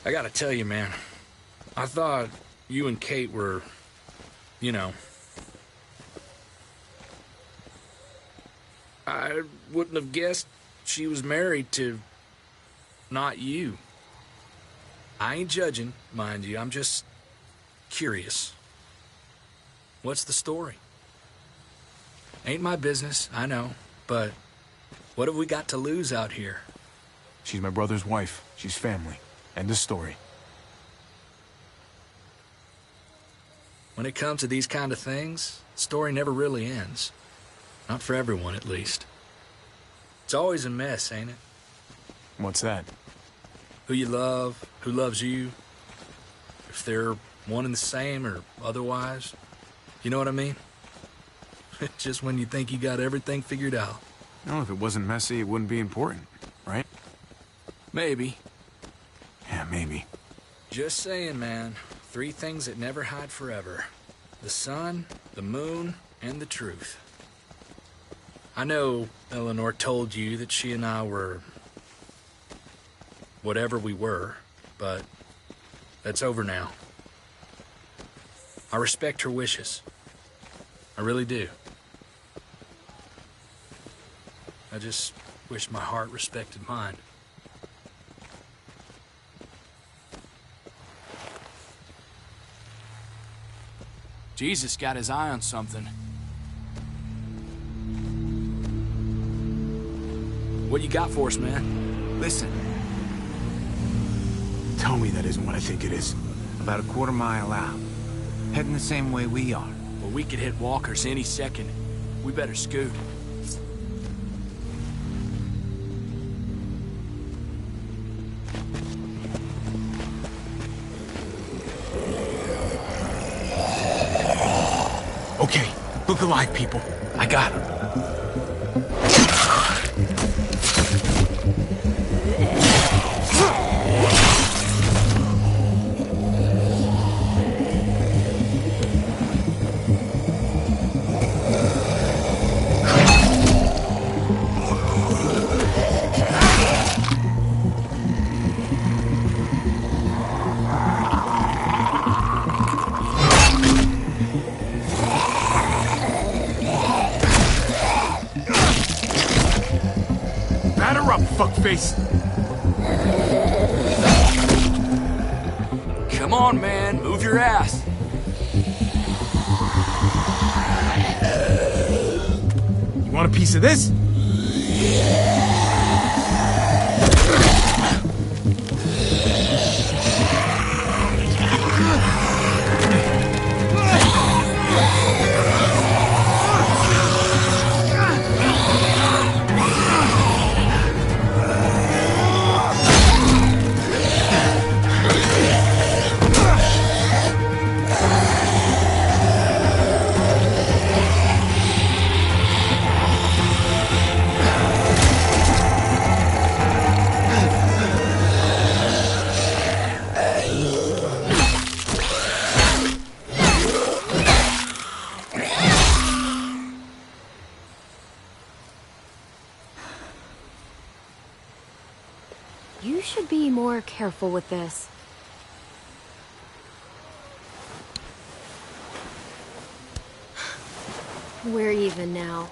[SPEAKER 10] I gotta tell you, man, I thought you and Kate were, you know... I wouldn't have guessed she was married to... not you. I ain't judging, mind you, I'm just curious. What's the story? Ain't my business, I know, but what have we got to lose out here?
[SPEAKER 1] She's my brother's wife. She's family. End of story.
[SPEAKER 10] When it comes to these kind of things, the story never really ends. Not for everyone, at least. It's always a mess, ain't it?
[SPEAKER 1] What's that?
[SPEAKER 10] Who you love, who loves you, if they're one and the same or otherwise. You know what I mean? Just when you think you got everything figured out.
[SPEAKER 1] No, if it wasn't messy, it wouldn't be important, right?
[SPEAKER 10] Maybe.
[SPEAKER 1] Yeah, maybe.
[SPEAKER 10] Just saying, man. 3 things that never hide forever. The sun, the moon, and the truth. I know Eleanor told you that she and I were... whatever we were, but that's over now. I respect her wishes. I really do. I just wish my heart respected mine.
[SPEAKER 16] Jesus got his eye on something.
[SPEAKER 10] What you got for us, man?
[SPEAKER 5] Listen.
[SPEAKER 1] Tell me that isn't what I think it is.
[SPEAKER 5] About a quarter mile out. Heading the same way we are.
[SPEAKER 16] Well, we could hit walkers any second. We better scoot.
[SPEAKER 1] Okay, look alive, people. I got him. Fuckface.
[SPEAKER 16] Come on, man. Move your ass.
[SPEAKER 1] You want a piece of this?
[SPEAKER 4] You should be more careful with this. We're even now.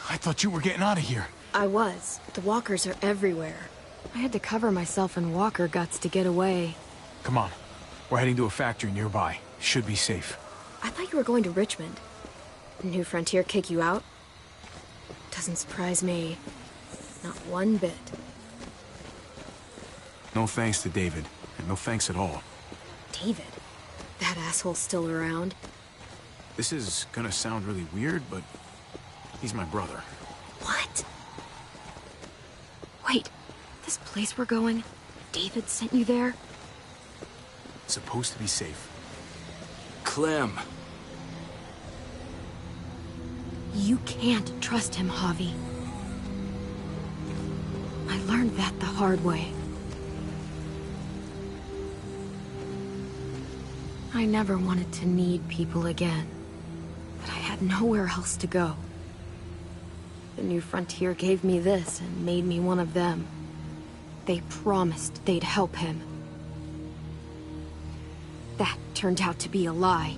[SPEAKER 1] I thought you were getting out of here.
[SPEAKER 4] I was. The walkers are everywhere. I had to cover myself in walker guts to get away.
[SPEAKER 1] Come on. We're heading to a factory nearby. Should be safe.
[SPEAKER 4] I thought you were going to Richmond. New Frontier kick you out? Doesn't surprise me. Not one bit.
[SPEAKER 1] No thanks to David, and no thanks at all.
[SPEAKER 4] David? That asshole's still around?
[SPEAKER 1] This is gonna sound really weird, but he's my brother.
[SPEAKER 4] What? Wait, this place we're going, David sent you there?
[SPEAKER 1] It's supposed to be safe.
[SPEAKER 16] Clem.
[SPEAKER 4] You can't trust him, Javi. I learned that the hard way. I never wanted to need people again, but I had nowhere else to go. The New Frontier gave me this and made me one of them. They promised they'd help him. That turned out to be a lie.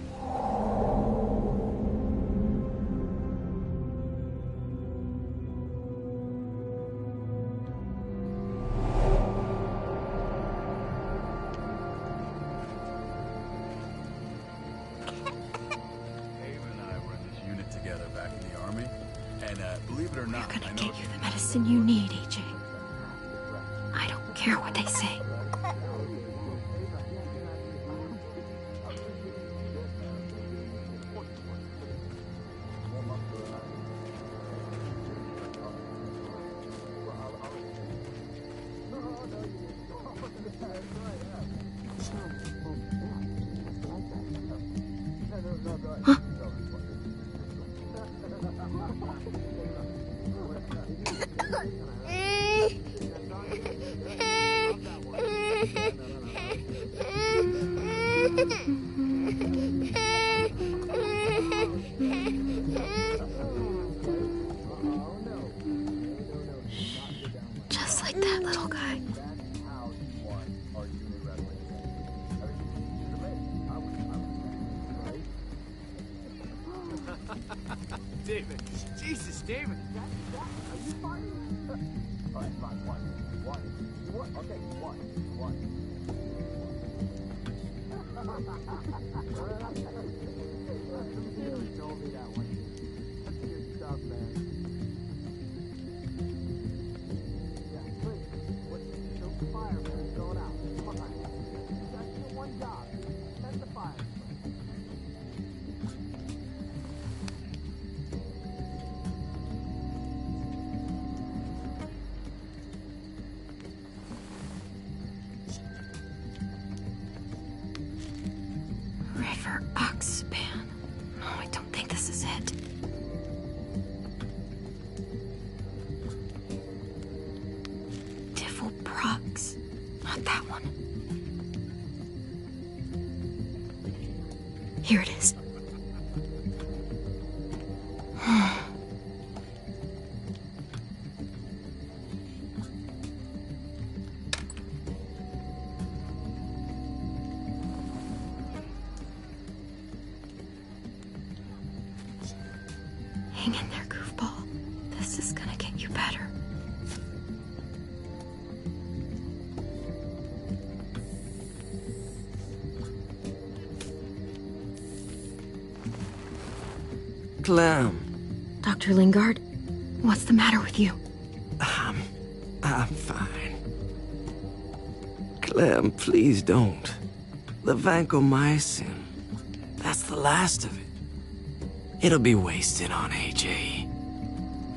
[SPEAKER 9] Army. And believe it or not,
[SPEAKER 4] We're gonna get you the medicine you need, AJ. I don't care what they say. Just like that little guy.
[SPEAKER 16] David. Jesus, David. Are you fighting? All right, fine. One. Okay, one. You told me that one. That's good stuff, man. Yeah, please. What's the fire, man? It's going out. Come on. That's your one job. Set the fire.
[SPEAKER 4] River Oxpan. No, I don't think this is it. Tiffle Prox. Not that one. Here it is. Hang in there, goofball. This is gonna get you better.
[SPEAKER 12] Clem.
[SPEAKER 4] Dr. Lingard, what's the matter with you?
[SPEAKER 12] I'm fine. Clem, please don't. The vancomycin. That's the last of it. It'll be wasted on AJ.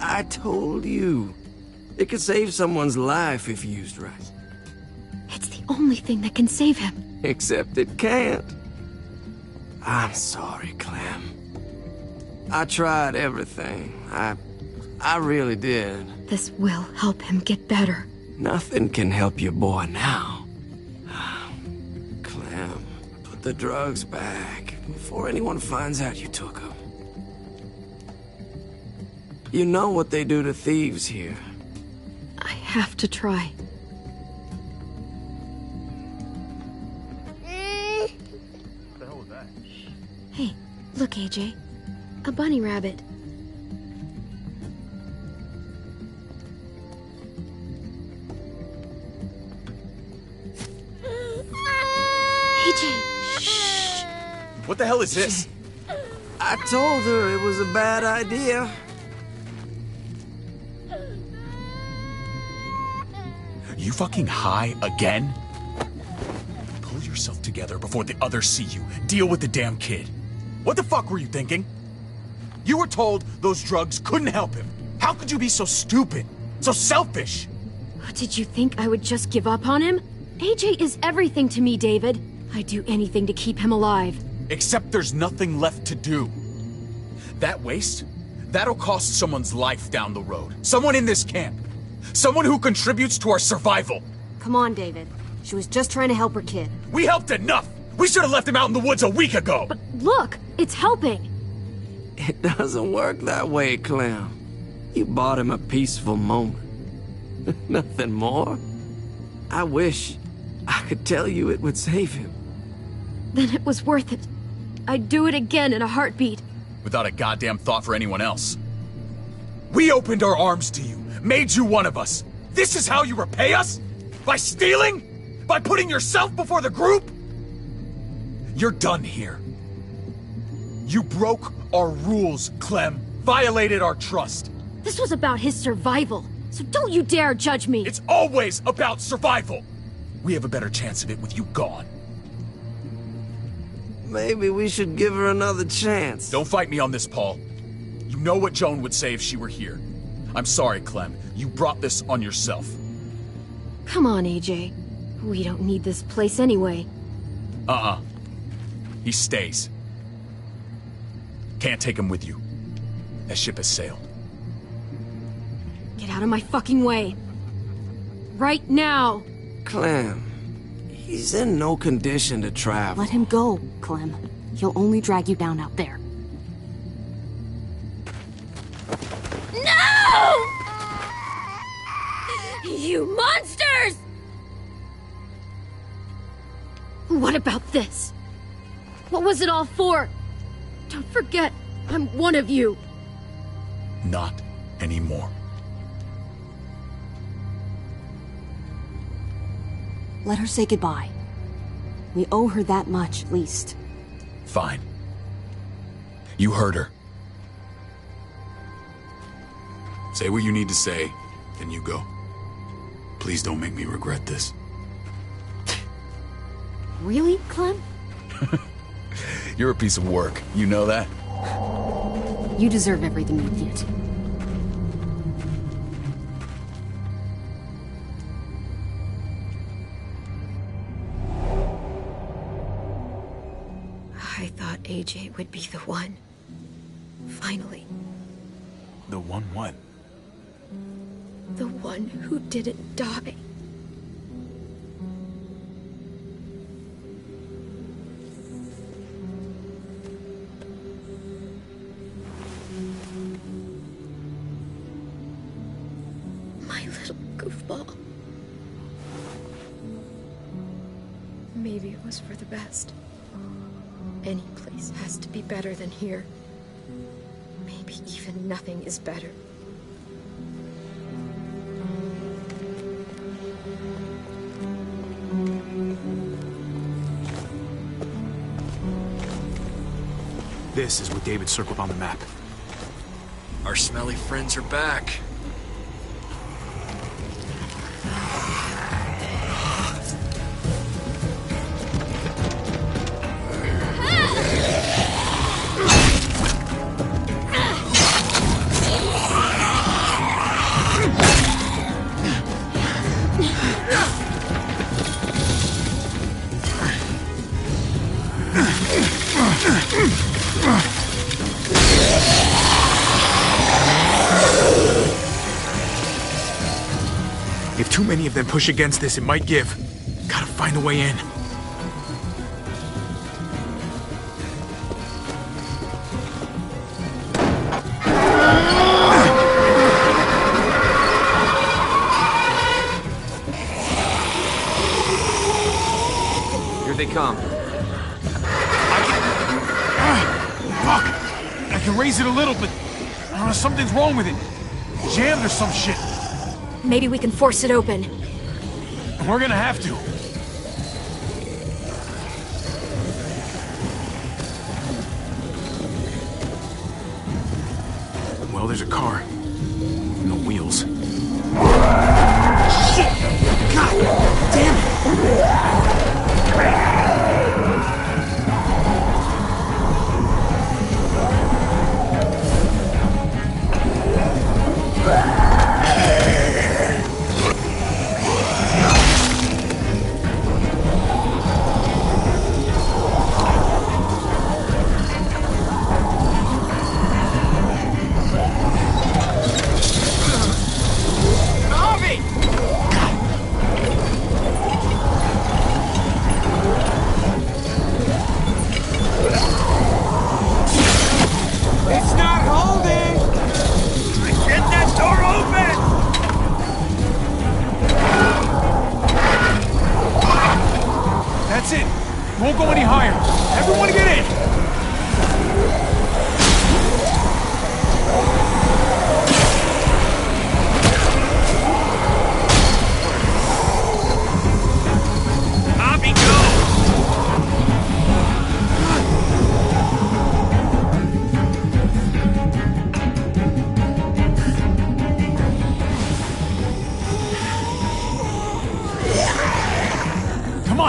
[SPEAKER 12] I told you. It could save someone's life if used right.
[SPEAKER 4] It's the only thing that can save him.
[SPEAKER 12] Except it can't. I'm sorry, Clem. I tried everything. I really did.
[SPEAKER 4] This will help him get better.
[SPEAKER 12] Nothing can help your boy now. Clem, put the drugs back before anyone finds out you took them. You know what they do to thieves here.
[SPEAKER 4] I have to try.
[SPEAKER 16] What the hell was that?
[SPEAKER 4] Hey, look, AJ. A bunny rabbit. AJ, shh.
[SPEAKER 9] What the hell is this?
[SPEAKER 12] I told her it was a bad idea.
[SPEAKER 9] You fucking high again? Pull yourself together before the others see you. Deal with the damn kid. What the fuck were you thinking? You were told those drugs couldn't help him. How could you be so stupid? So selfish?
[SPEAKER 4] Did you think I would just give up on him? AJ is everything to me, David. I'd do anything to keep him alive.
[SPEAKER 9] Except there's nothing left to do. That waste? That'll cost someone's life down the road. Someone in this camp. Someone who contributes to our survival.
[SPEAKER 4] Come on, David. She was just trying to help her kid.
[SPEAKER 9] We helped enough! We should have left him out in the woods a week ago!
[SPEAKER 4] But look, it's helping!
[SPEAKER 12] It doesn't work that way, Clem. You bought him a peaceful moment. Nothing more. I wish I could tell you it would save him.
[SPEAKER 4] Then it was worth it. I'd do it again in a heartbeat.
[SPEAKER 9] Without a goddamn thought for anyone else. We opened our arms to you, made you one of us. This is how you repay us? By stealing? By putting yourself before the group? You're done here. You broke our rules, Clem
[SPEAKER 17] violated our trust.
[SPEAKER 4] This was about his survival, so don't you dare judge me!
[SPEAKER 17] It's always about survival! We have a better chance of it with you gone.
[SPEAKER 12] Maybe we should give her another chance.
[SPEAKER 17] Don't fight me on this, Paul. You know what Joan would say if she were here. I'm sorry, Clem. You brought this on yourself.
[SPEAKER 4] Come on, AJ. We don't need this place anyway.
[SPEAKER 17] He stays. Can't take him with you. That ship has sailed.
[SPEAKER 4] Get out of my fucking way. Right now!
[SPEAKER 12] Clem, he's in no condition to travel.
[SPEAKER 18] Let him go, Clem. He'll only drag you down out there.
[SPEAKER 4] No! You monsters! What about this? What was it all for? Don't forget, I'm one of you.
[SPEAKER 17] Not anymore.
[SPEAKER 18] Let her say goodbye. We owe her that much, at least.
[SPEAKER 17] Fine. You heard her. Say what you need to say, then you go. Please don't make me regret this.
[SPEAKER 18] Really, Clem?
[SPEAKER 17] You're a piece of work. You know that?
[SPEAKER 18] You deserve everything you get.
[SPEAKER 4] I thought AJ would be the one. Finally.
[SPEAKER 1] The one what?
[SPEAKER 4] The one who didn't die. My little goofball. Maybe it was for the best. Any place has to be better than here. Maybe even nothing is better.
[SPEAKER 1] This is what David circled on the map.
[SPEAKER 10] Our smelly friends are back.
[SPEAKER 1] If too many of them push against this, it might give. Gotta find a way in.
[SPEAKER 12] Here they come.
[SPEAKER 1] Fuck! I can raise it a little, but I don't know, something's wrong with it. Jammed or some shit.
[SPEAKER 4] Maybe we can force it open.
[SPEAKER 1] We're gonna have to. Well, there's a car. No wheels.
[SPEAKER 8] Shit! God damn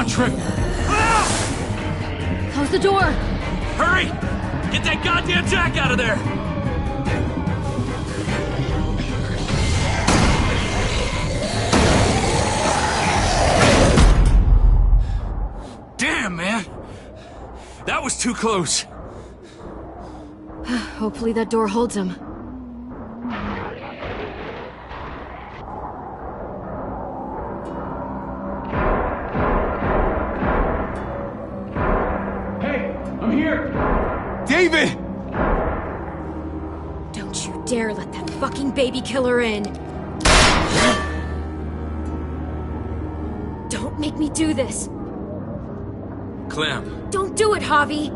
[SPEAKER 9] Tripp!
[SPEAKER 11] Close the door!
[SPEAKER 10] Hurry! Get that goddamn Jack out of there! Damn, man! That was too close.
[SPEAKER 4] Hopefully that door holds him.
[SPEAKER 1] Hey, I'm here! David!
[SPEAKER 4] Don't you dare let that fucking baby killer in! Don't make me do this!
[SPEAKER 10] Clem.
[SPEAKER 4] Don't do it, Javi!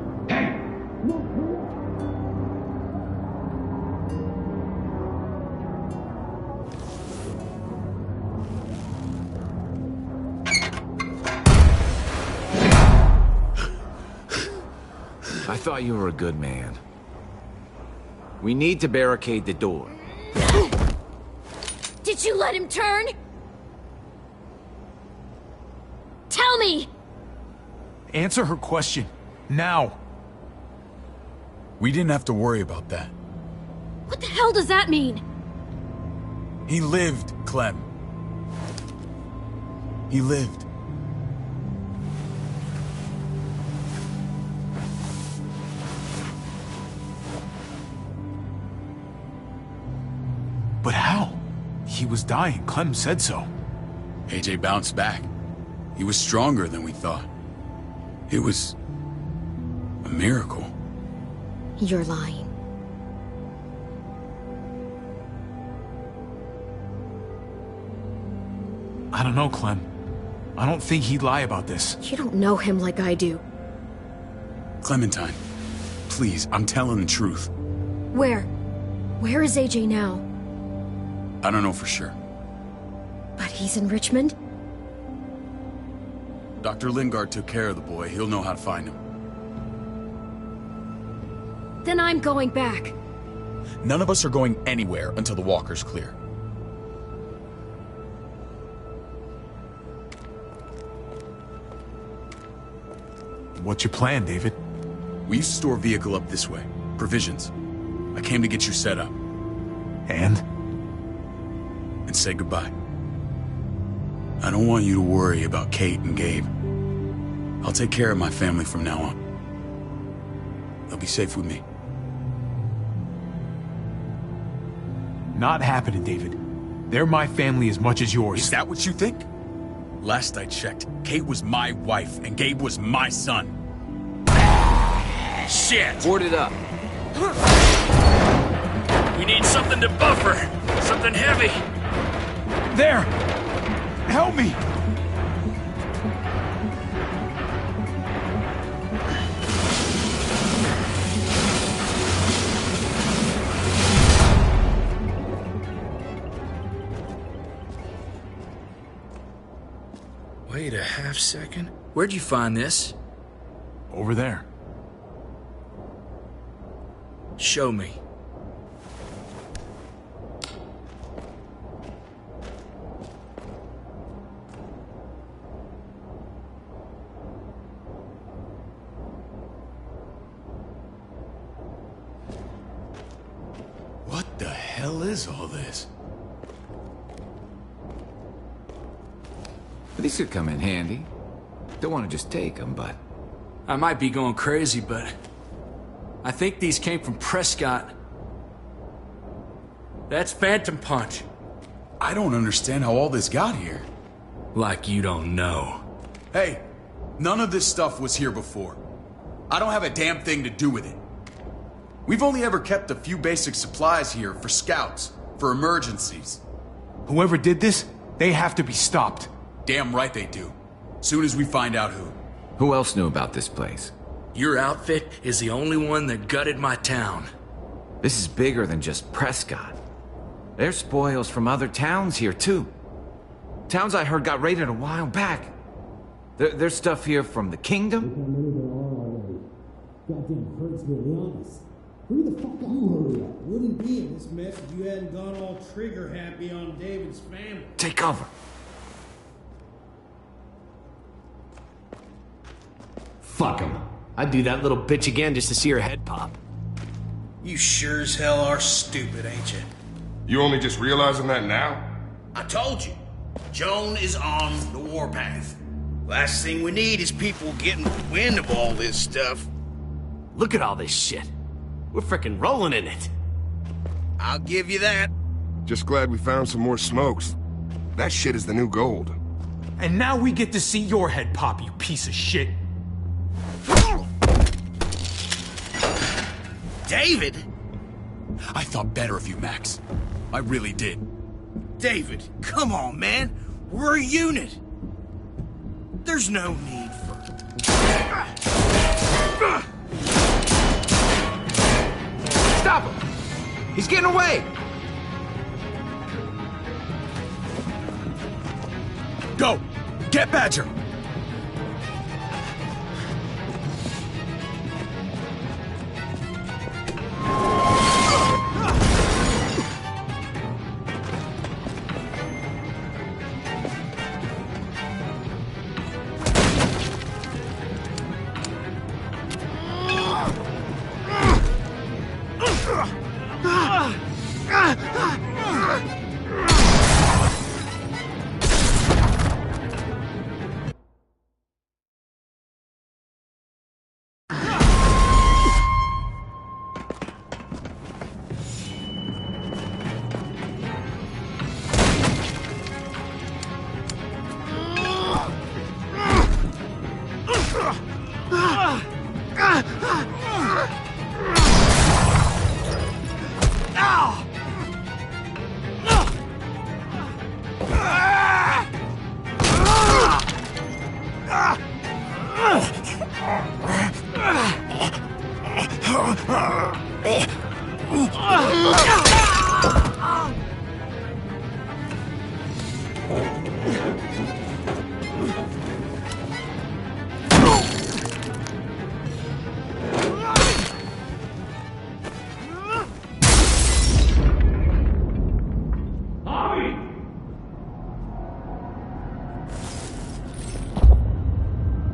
[SPEAKER 5] I thought you were a good man. We need to barricade the door.
[SPEAKER 4] Did you let him turn? Tell me!
[SPEAKER 1] Answer her question. Now.
[SPEAKER 9] We didn't have to worry about that.
[SPEAKER 4] What the hell does that mean?
[SPEAKER 9] He lived, Clem. He lived.
[SPEAKER 1] But how? He was dying. Clem said so.
[SPEAKER 9] AJ bounced back. He was stronger than we thought. It was a miracle.
[SPEAKER 4] You're lying.
[SPEAKER 1] I don't know, Clem. I don't think he'd lie about this.
[SPEAKER 4] You don't know him like I do.
[SPEAKER 9] Clementine, please, I'm telling the truth.
[SPEAKER 4] Where? Where is AJ now?
[SPEAKER 9] I don't know for sure.
[SPEAKER 4] But he's in Richmond?
[SPEAKER 9] Dr. Lingard took care of the boy. He'll know how to find him.
[SPEAKER 4] Then I'm going back.
[SPEAKER 9] None of us are going anywhere until the walker's clear.
[SPEAKER 1] What's your plan, David?
[SPEAKER 9] We used to store a vehicle up this way. Provisions. I came to get you set up.
[SPEAKER 1] And
[SPEAKER 9] say goodbye. I don't want you to worry about Kate and Gabe. I'll take care of my family from now on. They'll be safe with me.
[SPEAKER 1] Not happening, David. They're my family as much as yours.
[SPEAKER 9] Is that what you think? Last I checked, Kate was my wife and Gabe was my son. Shit!
[SPEAKER 5] Board it up.
[SPEAKER 10] We need something to buffer. Something heavy.
[SPEAKER 1] There! Help me!
[SPEAKER 10] Wait a half second. Where'd you find this?
[SPEAKER 1] Over there.
[SPEAKER 10] Show me.
[SPEAKER 9] What the hell is all this?
[SPEAKER 5] These could come in handy. Don't want to just take them, but...
[SPEAKER 10] I might be going crazy, but... I think these came from Prescott. That's Phantom Punch.
[SPEAKER 9] I don't understand how all this got here.
[SPEAKER 10] Like you don't know.
[SPEAKER 9] Hey, none of this stuff was here before. I don't have a damn thing to do with it. We've only ever kept a few basic supplies here for scouts, for emergencies.
[SPEAKER 1] Whoever did this, they have to be stopped.
[SPEAKER 9] Damn right they do. Soon as we find out who.
[SPEAKER 5] Who else knew about this place?
[SPEAKER 10] Your outfit is the only one that gutted my town.
[SPEAKER 5] This is bigger than just Prescott. There's spoils from other towns here, too. Towns I heard got raided a while back. There's stuff here from the Kingdom.
[SPEAKER 16] Goddamn hurts me, to be honest. Who the fuck you hurry up? Wouldn't be in this mess if you hadn't gone all trigger happy on David's family.
[SPEAKER 5] Take cover.
[SPEAKER 19] Fuck him. I'd do that little bitch again just to see her head pop.
[SPEAKER 15] You sure as hell are stupid, ain't you?
[SPEAKER 20] You only just realizing that now?
[SPEAKER 15] I told you. Joan is on the warpath. Last thing we need is people getting wind of all this stuff.
[SPEAKER 19] Look at all this shit. We're frickin' rolling in it.
[SPEAKER 15] I'll give you that.
[SPEAKER 20] Just glad we found some more smokes. That shit is the new gold.
[SPEAKER 1] And now we get to see your head pop, you piece of shit.
[SPEAKER 15] David?
[SPEAKER 17] I thought better of you, Max. I really did.
[SPEAKER 15] David, come on, man. We're a unit. There's no need for...
[SPEAKER 12] Stop him! He's getting away!
[SPEAKER 17] Go! Get Badger!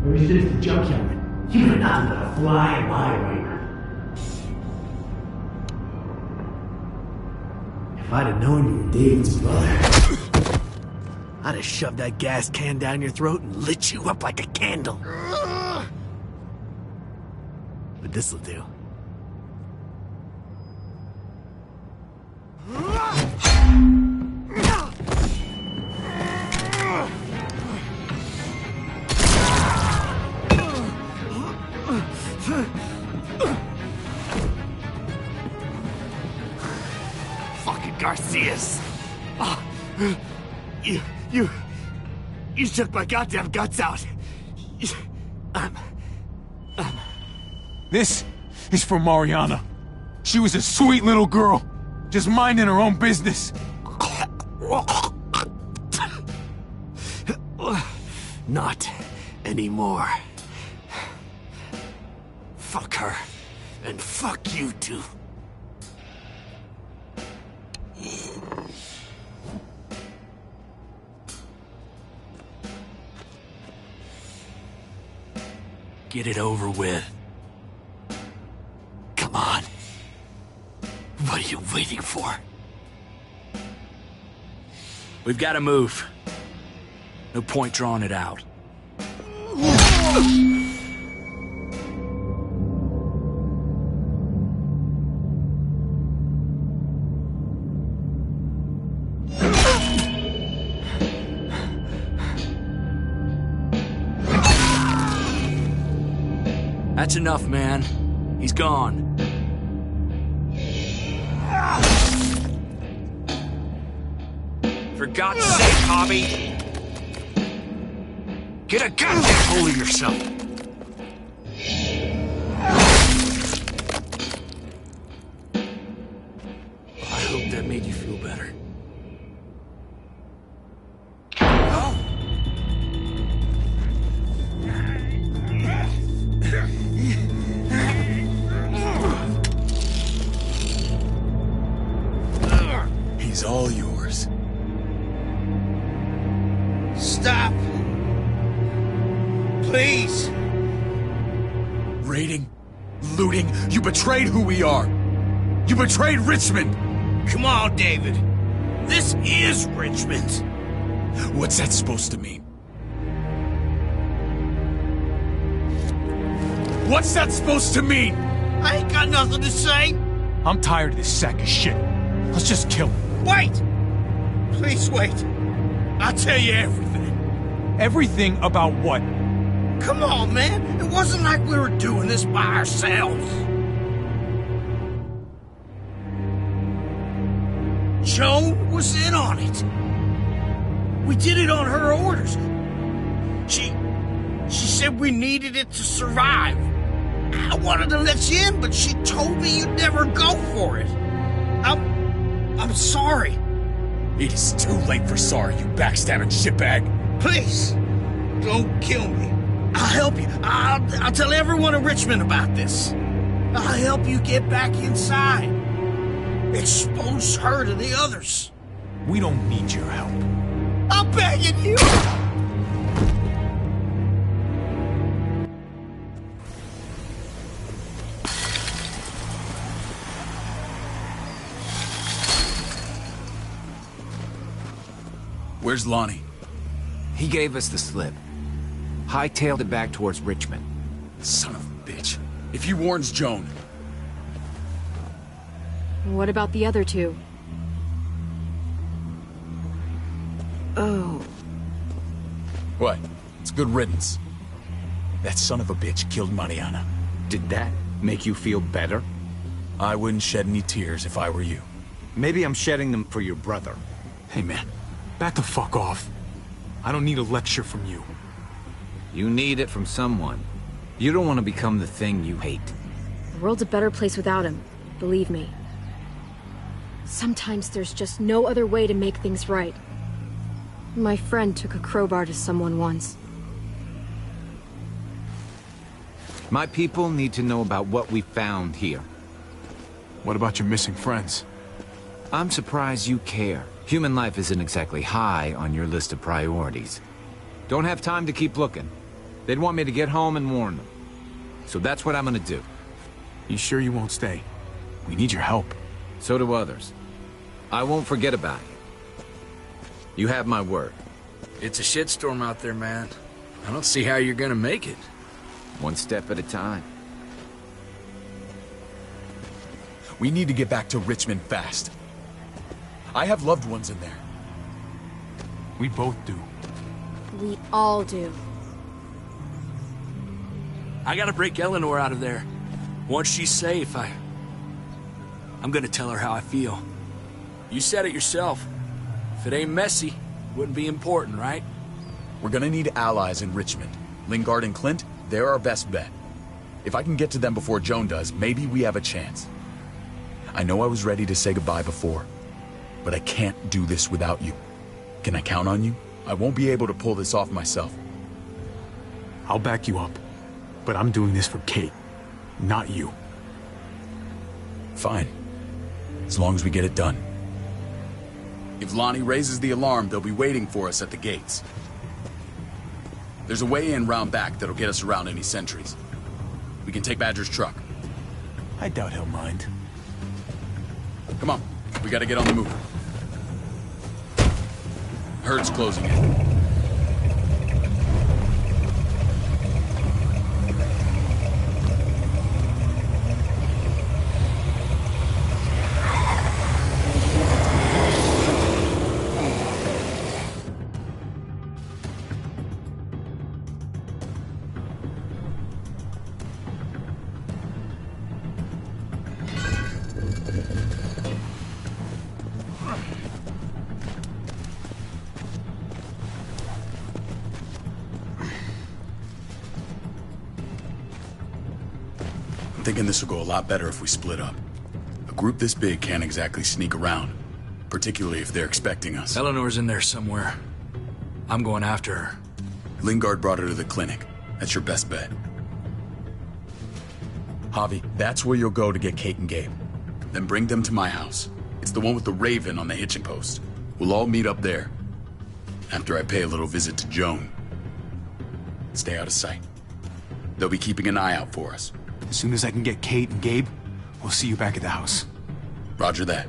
[SPEAKER 19] Ever since the junkyard, you've been nothing but a fly in my ointment. If I'd have known you were David's brother, I'd have shoved that gas can down your throat and lit you up like a candle. But this'll do.
[SPEAKER 15] Fucking Garcias. Oh, you took my goddamn guts out.
[SPEAKER 1] This is for Mariana. She was a sweet little girl, just minding her own business.
[SPEAKER 19] Not anymore. Fuck her. And fuck you too. Get it over with. Come on. What are you waiting for?
[SPEAKER 10] We've got to move. No point drawing it out. That's enough, man. He's gone. For God's sake, Hobby! Get a goddamn hold of yourself!
[SPEAKER 19] I hope that made you feel better.
[SPEAKER 17] He's all yours.
[SPEAKER 15] Stop. Please.
[SPEAKER 17] raiding, looting. You betrayed who we are. You betrayed Richmond.
[SPEAKER 15] Come on, David. This is Richmond.
[SPEAKER 17] What's that supposed to mean? What's that supposed to mean?
[SPEAKER 15] I ain't got nothing to say.
[SPEAKER 1] I'm tired of this sack of shit. Let's just kill him.
[SPEAKER 15] Wait! Please wait. I'll tell you everything.
[SPEAKER 1] Everything about what?
[SPEAKER 15] Come on, man. It wasn't like we were doing this by ourselves. Joan was in on it. We did it on her orders. She said we needed it to survive. I wanted to let you in, but she told me you'd never go for it. I'm sorry.
[SPEAKER 17] It is too late for sorry, you backstabbing shitbag.
[SPEAKER 15] Please, don't kill me. I'll help you. I'll tell everyone in Richmond about this. I'll help you get back inside. Expose her to the others.
[SPEAKER 1] We don't need your help.
[SPEAKER 15] I'm begging you.
[SPEAKER 17] Where's Lonnie?
[SPEAKER 5] He gave us the slip. Hightailed it back towards Richmond.
[SPEAKER 17] Son of a bitch. If he warns Joan...
[SPEAKER 4] What about the other two? Oh.
[SPEAKER 17] What? It's good riddance. That son of a bitch killed Mariana.
[SPEAKER 1] Did that make you feel better?
[SPEAKER 17] I wouldn't shed any tears if I were you.
[SPEAKER 1] Maybe I'm shedding them for your brother. Hey man, back the fuck off. I don't need a lecture from you.
[SPEAKER 5] You need it from someone. You don't want to become the thing you hate.
[SPEAKER 4] The world's a better place without him, believe me. Sometimes there's just no other way to make things right. My friend took a crowbar to someone once.
[SPEAKER 5] My people need to know about what we found here.
[SPEAKER 1] What about your missing friends?
[SPEAKER 5] I'm surprised you care. Human life isn't exactly high on your list of priorities. Don't have time to keep looking. They'd want me to get home and warn them. So that's what I'm gonna do.
[SPEAKER 1] You sure you won't stay? We need your help.
[SPEAKER 5] So do others. I won't forget about you. You have my word.
[SPEAKER 10] It's a shitstorm out there, man. I don't see how you're gonna make it.
[SPEAKER 5] One step at a time.
[SPEAKER 17] We need to get back to Richmond fast. I have loved ones in there.
[SPEAKER 1] We both do.
[SPEAKER 4] We all do.
[SPEAKER 10] I gotta break Eleanor out of there. Once she's safe, I'm gonna tell her how I feel. You said it yourself. If it ain't messy, it wouldn't be important, right?
[SPEAKER 17] We're gonna need allies in Richmond. Lingard and Clint, they're our best bet. If I can get to them before Joan does, maybe we have a chance. I know I was ready to say goodbye before, but I can't do this without you. Can I count on you? I won't be able to pull this off myself.
[SPEAKER 1] I'll back you up, but I'm doing this for Kate, not you.
[SPEAKER 17] Fine. As long as we get it done. If Lonnie raises the alarm, they'll be waiting for us at the gates. There's a way in round back that'll get us around any sentries. We can take Badger's truck.
[SPEAKER 1] I doubt he'll mind.
[SPEAKER 17] Come on, we gotta get on the move. Herd's closing in. I'm thinking this will go a lot better if we split up. A group this big can't exactly sneak around, particularly if they're expecting us.
[SPEAKER 10] Eleanor's in there somewhere. I'm going after her.
[SPEAKER 17] Lingard brought her to the clinic. That's your best bet. Javi, that's where you'll go to get Kate and Gabe. Then bring them to my house. It's the one with the Raven on the hitching post. We'll all meet up there. After I pay a little visit to Joan. Stay out of sight. They'll be keeping an eye out for us.
[SPEAKER 1] As soon as I can get Kate and Gabe, we'll see you back at the house.
[SPEAKER 9] Roger that.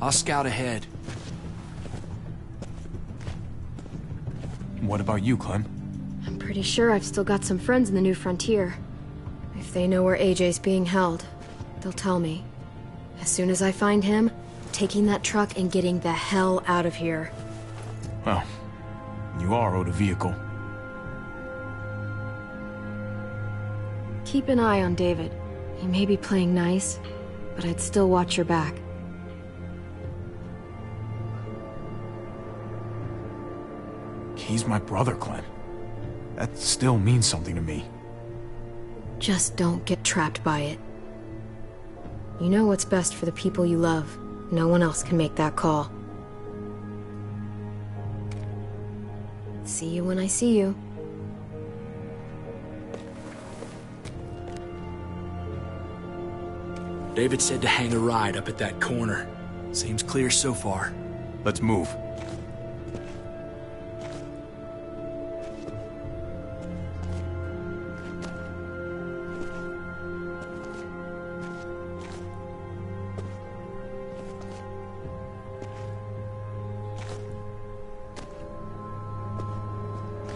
[SPEAKER 12] I'll scout ahead.
[SPEAKER 1] What about you, Clem?
[SPEAKER 4] I'm pretty sure I've still got some friends in the New Frontier. If they know where AJ's being held, they'll tell me. As soon as I find him, taking that truck and getting the hell out of here.
[SPEAKER 1] Well, you are owed a vehicle.
[SPEAKER 4] Keep an eye on David. He may be playing nice, but I'd still watch your back.
[SPEAKER 1] He's my brother, Clem. That still means something to me.
[SPEAKER 4] Just don't get trapped by it. You know what's best for the people you love. No one else can make that call. See you when I see you.
[SPEAKER 10] David said to hang a ride up at that corner. Seems clear so far.
[SPEAKER 1] Let's move.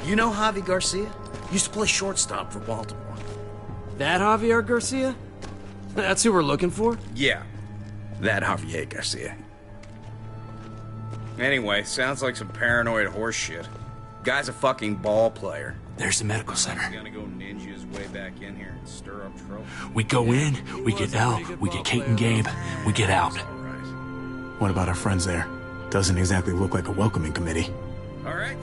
[SPEAKER 19] You know Javi Garcia? Used to play shortstop for Baltimore.
[SPEAKER 12] That Javier Garcia? That's who we're looking for?
[SPEAKER 21] Yeah, that Javier Garcia. Anyway, sounds like some paranoid horse shit. Guy's a fucking ball player.
[SPEAKER 10] There's the medical center.
[SPEAKER 21] He's gonna go ninja his way back in here and stir up trouble.
[SPEAKER 10] We go in, we get Elle, we get Kate and Gabe, we get out.
[SPEAKER 1] What about our friends there? Doesn't exactly look like a welcoming committee.
[SPEAKER 21] All right,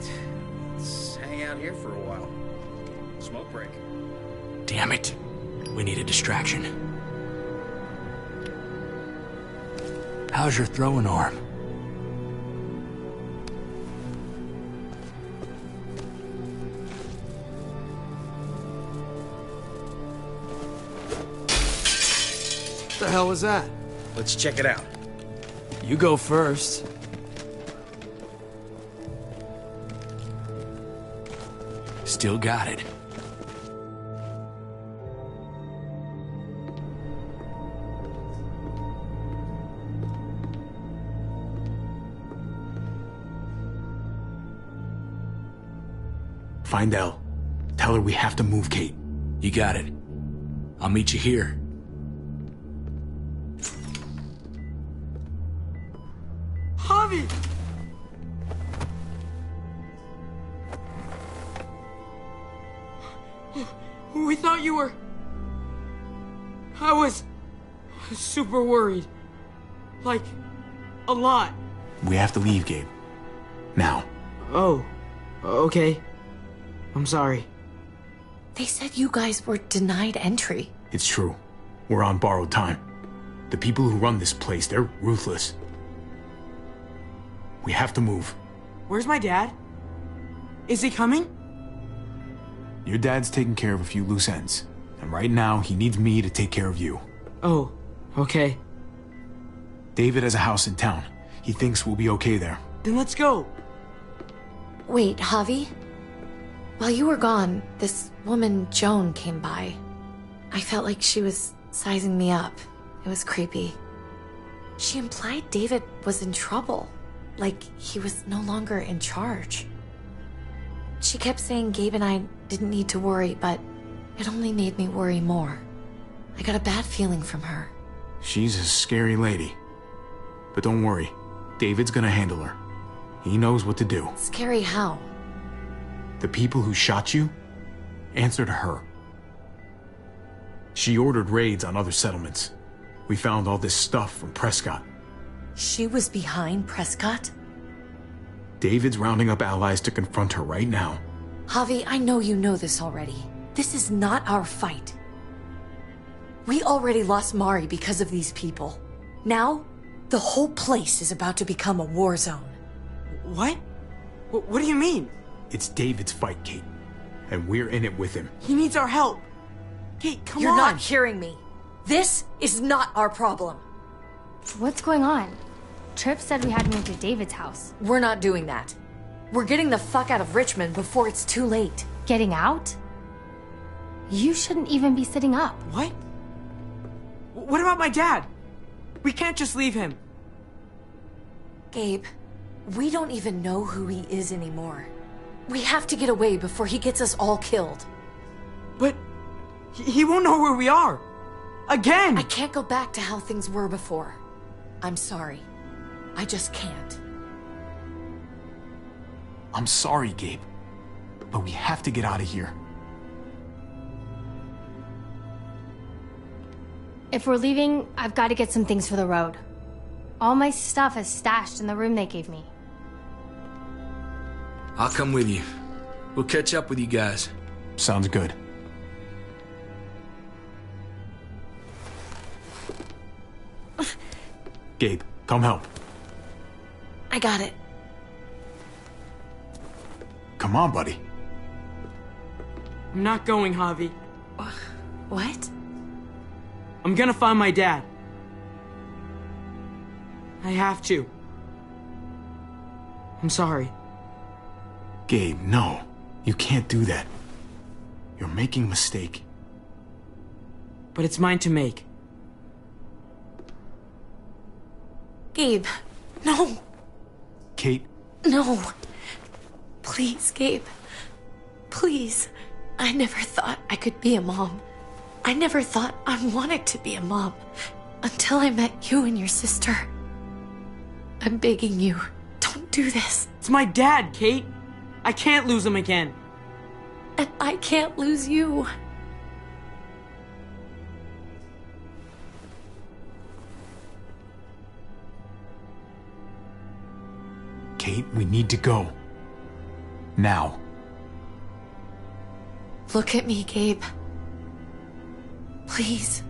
[SPEAKER 21] let's hang out here for a while. Smoke break.
[SPEAKER 10] Damn it. We need a distraction. How's your throwing arm?
[SPEAKER 12] What the hell was that?
[SPEAKER 21] Let's check it out.
[SPEAKER 12] You go first.
[SPEAKER 10] Still got it.
[SPEAKER 1] Find Elle. Tell her we have to move Kate.
[SPEAKER 10] You got it. I'll meet you here.
[SPEAKER 8] Javi! We thought you were... I was super worried. Like, a lot.
[SPEAKER 1] We have to leave, Gabe. Now.
[SPEAKER 8] Oh, okay. I'm sorry.
[SPEAKER 7] They said you guys were denied entry.
[SPEAKER 1] It's true. We're on borrowed time. The people who run this place, they're ruthless. We have to move.
[SPEAKER 8] Where's my dad? Is he coming?
[SPEAKER 1] Your dad's taking care of a few loose ends. And right now, he needs me to take care of you.
[SPEAKER 8] Oh, okay.
[SPEAKER 1] David has a house in town. He thinks we'll be okay there.
[SPEAKER 8] Then let's go.
[SPEAKER 7] Wait, Javi? While you were gone, this woman, Joan, came by. I felt like she was sizing me up. It was creepy. She implied David was in trouble. Like he was no longer in charge. She kept saying Gabe and I didn't need to worry, but it only made me worry more. I got a bad feeling from her.
[SPEAKER 1] She's a scary lady. But don't worry. David's gonna handle her. He knows what to do.
[SPEAKER 7] Scary how?
[SPEAKER 1] The people who shot you answer to her. She ordered raids on other settlements. We found all this stuff from Prescott.
[SPEAKER 7] She was behind Prescott?
[SPEAKER 1] David's rounding up allies to confront her right now.
[SPEAKER 7] Javi, I know you know this already. This is not our fight. We already lost Mari because of these people. Now, the whole place is about to become a war zone.
[SPEAKER 8] What? What do you mean?
[SPEAKER 1] It's David's fight, Kate. And we're in it with him.
[SPEAKER 8] He needs our help. Kate, come on.
[SPEAKER 7] You're not hearing me. This is not our problem.
[SPEAKER 11] What's going on? Tripp said we had to move to David's house.
[SPEAKER 7] We're not doing that. We're getting the fuck out of Richmond before it's too late.
[SPEAKER 11] Getting out? You shouldn't even be sitting up.
[SPEAKER 8] What? What about my dad? We can't just leave him.
[SPEAKER 7] Gabe, we don't even know who he is anymore. We have to get away before he gets us all killed.
[SPEAKER 8] But he won't know where we are. Again!
[SPEAKER 7] I can't go back to how things were before. I'm sorry. I just can't.
[SPEAKER 1] I'm sorry, Gabe. But we have to get out of here.
[SPEAKER 11] If we're leaving, I've got to get some things for the road. All my stuff is stashed in the room they gave me.
[SPEAKER 10] I'll come with you. We'll catch up with you guys.
[SPEAKER 1] Sounds good. Gabe, come help.
[SPEAKER 7] I got it.
[SPEAKER 1] Come on, buddy.
[SPEAKER 8] I'm not going, Javi.
[SPEAKER 7] What?
[SPEAKER 8] I'm gonna find my dad. I have to. I'm sorry.
[SPEAKER 1] Gabe, no. You can't do that. You're making a mistake.
[SPEAKER 8] But it's mine to make.
[SPEAKER 7] Gabe, no.
[SPEAKER 1] Kate.
[SPEAKER 7] No. Please, Gabe. Please. I never thought I could be a mom. I never thought I wanted to be a mom. Until I met you and your sister. I'm begging you, don't do this.
[SPEAKER 8] It's my dad, Kate. I can't lose him again.
[SPEAKER 7] And I can't lose you.
[SPEAKER 1] Kate, we need to go. Now.
[SPEAKER 7] Look at me, Gabe. Please.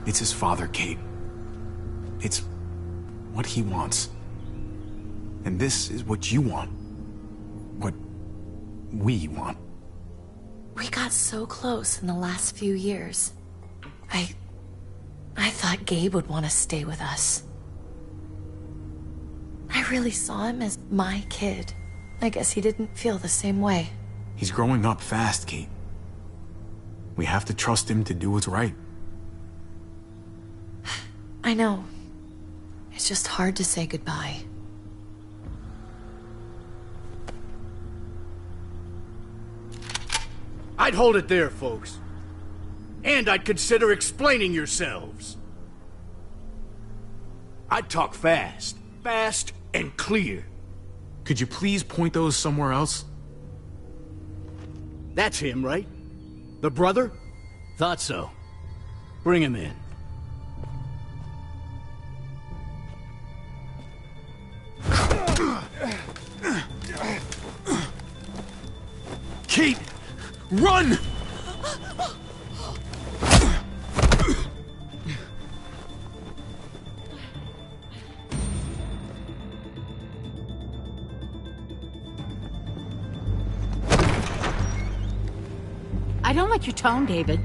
[SPEAKER 1] It's his father, Kate. It's what he wants. And this is what you want. What we want.
[SPEAKER 7] We got so close in the last few years. I thought Gabe would want to stay with us. I really saw him as my kid. I guess he didn't feel the same way.
[SPEAKER 1] He's growing up fast, Kate. We have to trust him to do what's right.
[SPEAKER 7] I know. It's just hard to say goodbye.
[SPEAKER 15] I'd hold it there, folks. And I'd consider explaining yourselves. I'd talk fast. Fast and clear.
[SPEAKER 1] Could you please point those somewhere else?
[SPEAKER 15] That's him, right? The brother? Thought so. Bring him in.
[SPEAKER 1] Kate! Run!
[SPEAKER 14] I don't like your tone, David.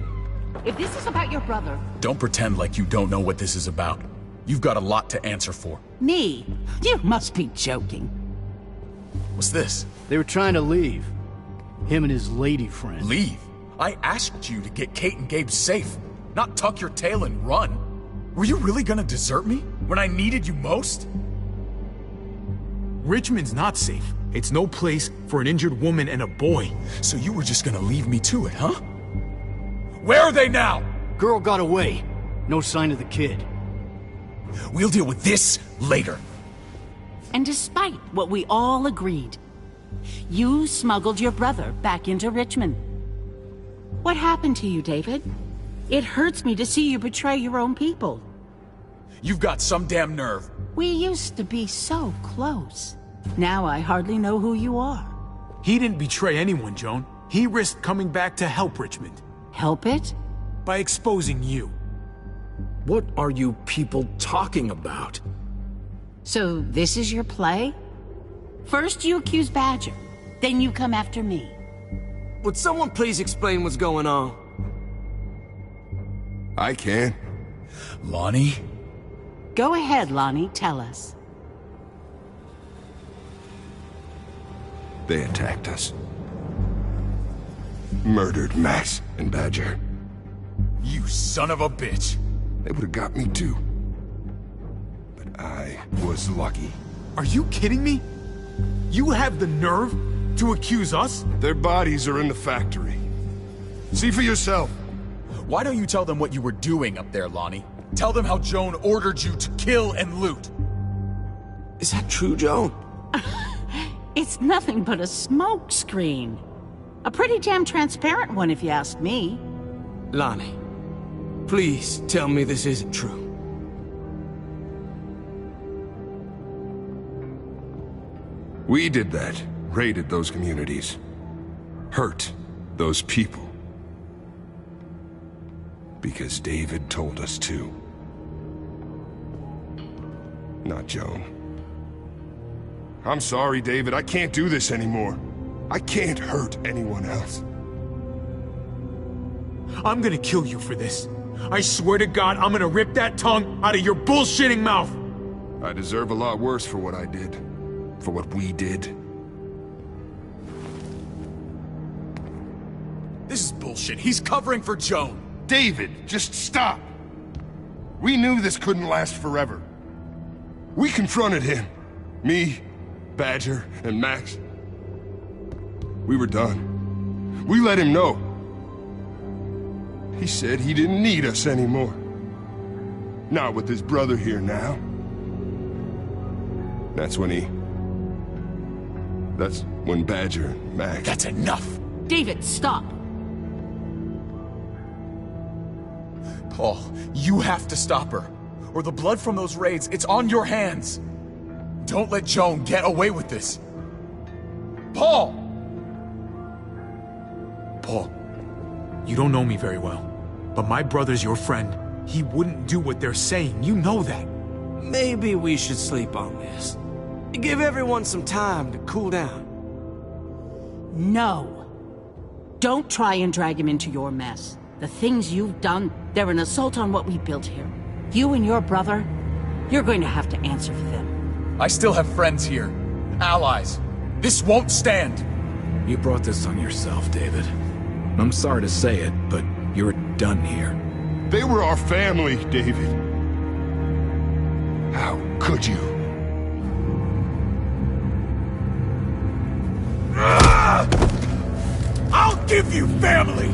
[SPEAKER 14] If this is about your brother...
[SPEAKER 17] Don't pretend like you don't know what this is about. You've got a lot to answer for.
[SPEAKER 14] Me? You must be joking.
[SPEAKER 17] What's this?
[SPEAKER 15] They were trying to leave. Him and his lady friend.
[SPEAKER 17] Leave? I asked you to get Kate and Gabe safe, not tuck your tail and run. Were you really gonna desert me when I needed you most?
[SPEAKER 1] Richmond's not safe. It's no place for an injured woman and a boy.
[SPEAKER 17] So you were just gonna leave me to it, huh? Where are they now?
[SPEAKER 15] Girl got away. No sign of the kid.
[SPEAKER 17] We'll deal with this later.
[SPEAKER 14] And despite what we all agreed, you smuggled your brother back into Richmond. What happened to you, David? It hurts me to see you betray your own people.
[SPEAKER 9] You've got some damn nerve.
[SPEAKER 14] We used to be so close. Now I hardly know who you are.
[SPEAKER 1] He didn't betray anyone, Joan. He risked coming back to help Richmond.
[SPEAKER 14] Help it?
[SPEAKER 1] By exposing you.
[SPEAKER 13] What are you people talking about?
[SPEAKER 14] So this is your play? First you accuse Badger, then you come after me.
[SPEAKER 12] Would someone please explain what's going on?
[SPEAKER 20] I can.
[SPEAKER 9] Lonnie?
[SPEAKER 14] Go ahead, Lonnie, tell us.
[SPEAKER 20] They attacked us. Murdered Max and Badger.
[SPEAKER 9] You son of a bitch.
[SPEAKER 20] They would have got me too. But I was lucky.
[SPEAKER 1] Are you kidding me? You have the nerve to accuse us?
[SPEAKER 20] Their bodies are in the factory. See for yourself.
[SPEAKER 17] Why don't you tell them what you were doing up there, Lonnie? Tell them how Joan ordered you to kill and loot.
[SPEAKER 12] Is that true, Joan?
[SPEAKER 14] It's nothing but a smoke screen. A pretty damn transparent one, if you ask me.
[SPEAKER 12] Lonnie, please tell me this isn't true.
[SPEAKER 20] We did that. Raided those communities. Hurt those people. Because David told us to. Not Joan. I'm sorry, David. I can't do this anymore. I can't hurt anyone else.
[SPEAKER 1] I'm gonna kill you for this. I swear to God, I'm gonna rip that tongue out of your bullshitting mouth!
[SPEAKER 20] I deserve a lot worse for what I did. For what we did.
[SPEAKER 17] This is bullshit. He's covering for Joan.
[SPEAKER 20] David, just stop! We knew this couldn't last forever. We confronted him. Me, Badger, and Max. We were done. We let him know. He said he didn't need us anymore. Not with his brother here now. That's when Badger and Max...
[SPEAKER 17] That's enough!
[SPEAKER 14] David, stop!
[SPEAKER 17] Paul, you have to stop her. Or the blood from those raids, it's on your hands. Don't let Joan get away with this. Paul!
[SPEAKER 1] Paul, you don't know me very well, but my brother's your friend. He wouldn't do what they're saying. You know that.
[SPEAKER 12] Maybe we should sleep on this. Give everyone some time to cool down.
[SPEAKER 14] No. Don't try and drag him into your mess. The things you've done, they're an assault on what we built here. You and your brother, you're going to have to answer for them.
[SPEAKER 17] I still have friends here. Allies. This won't stand.
[SPEAKER 13] You brought this on yourself, David. I'm sorry to say it, but you're done here.
[SPEAKER 20] They were our family, David. How could you?
[SPEAKER 17] I'll give you family!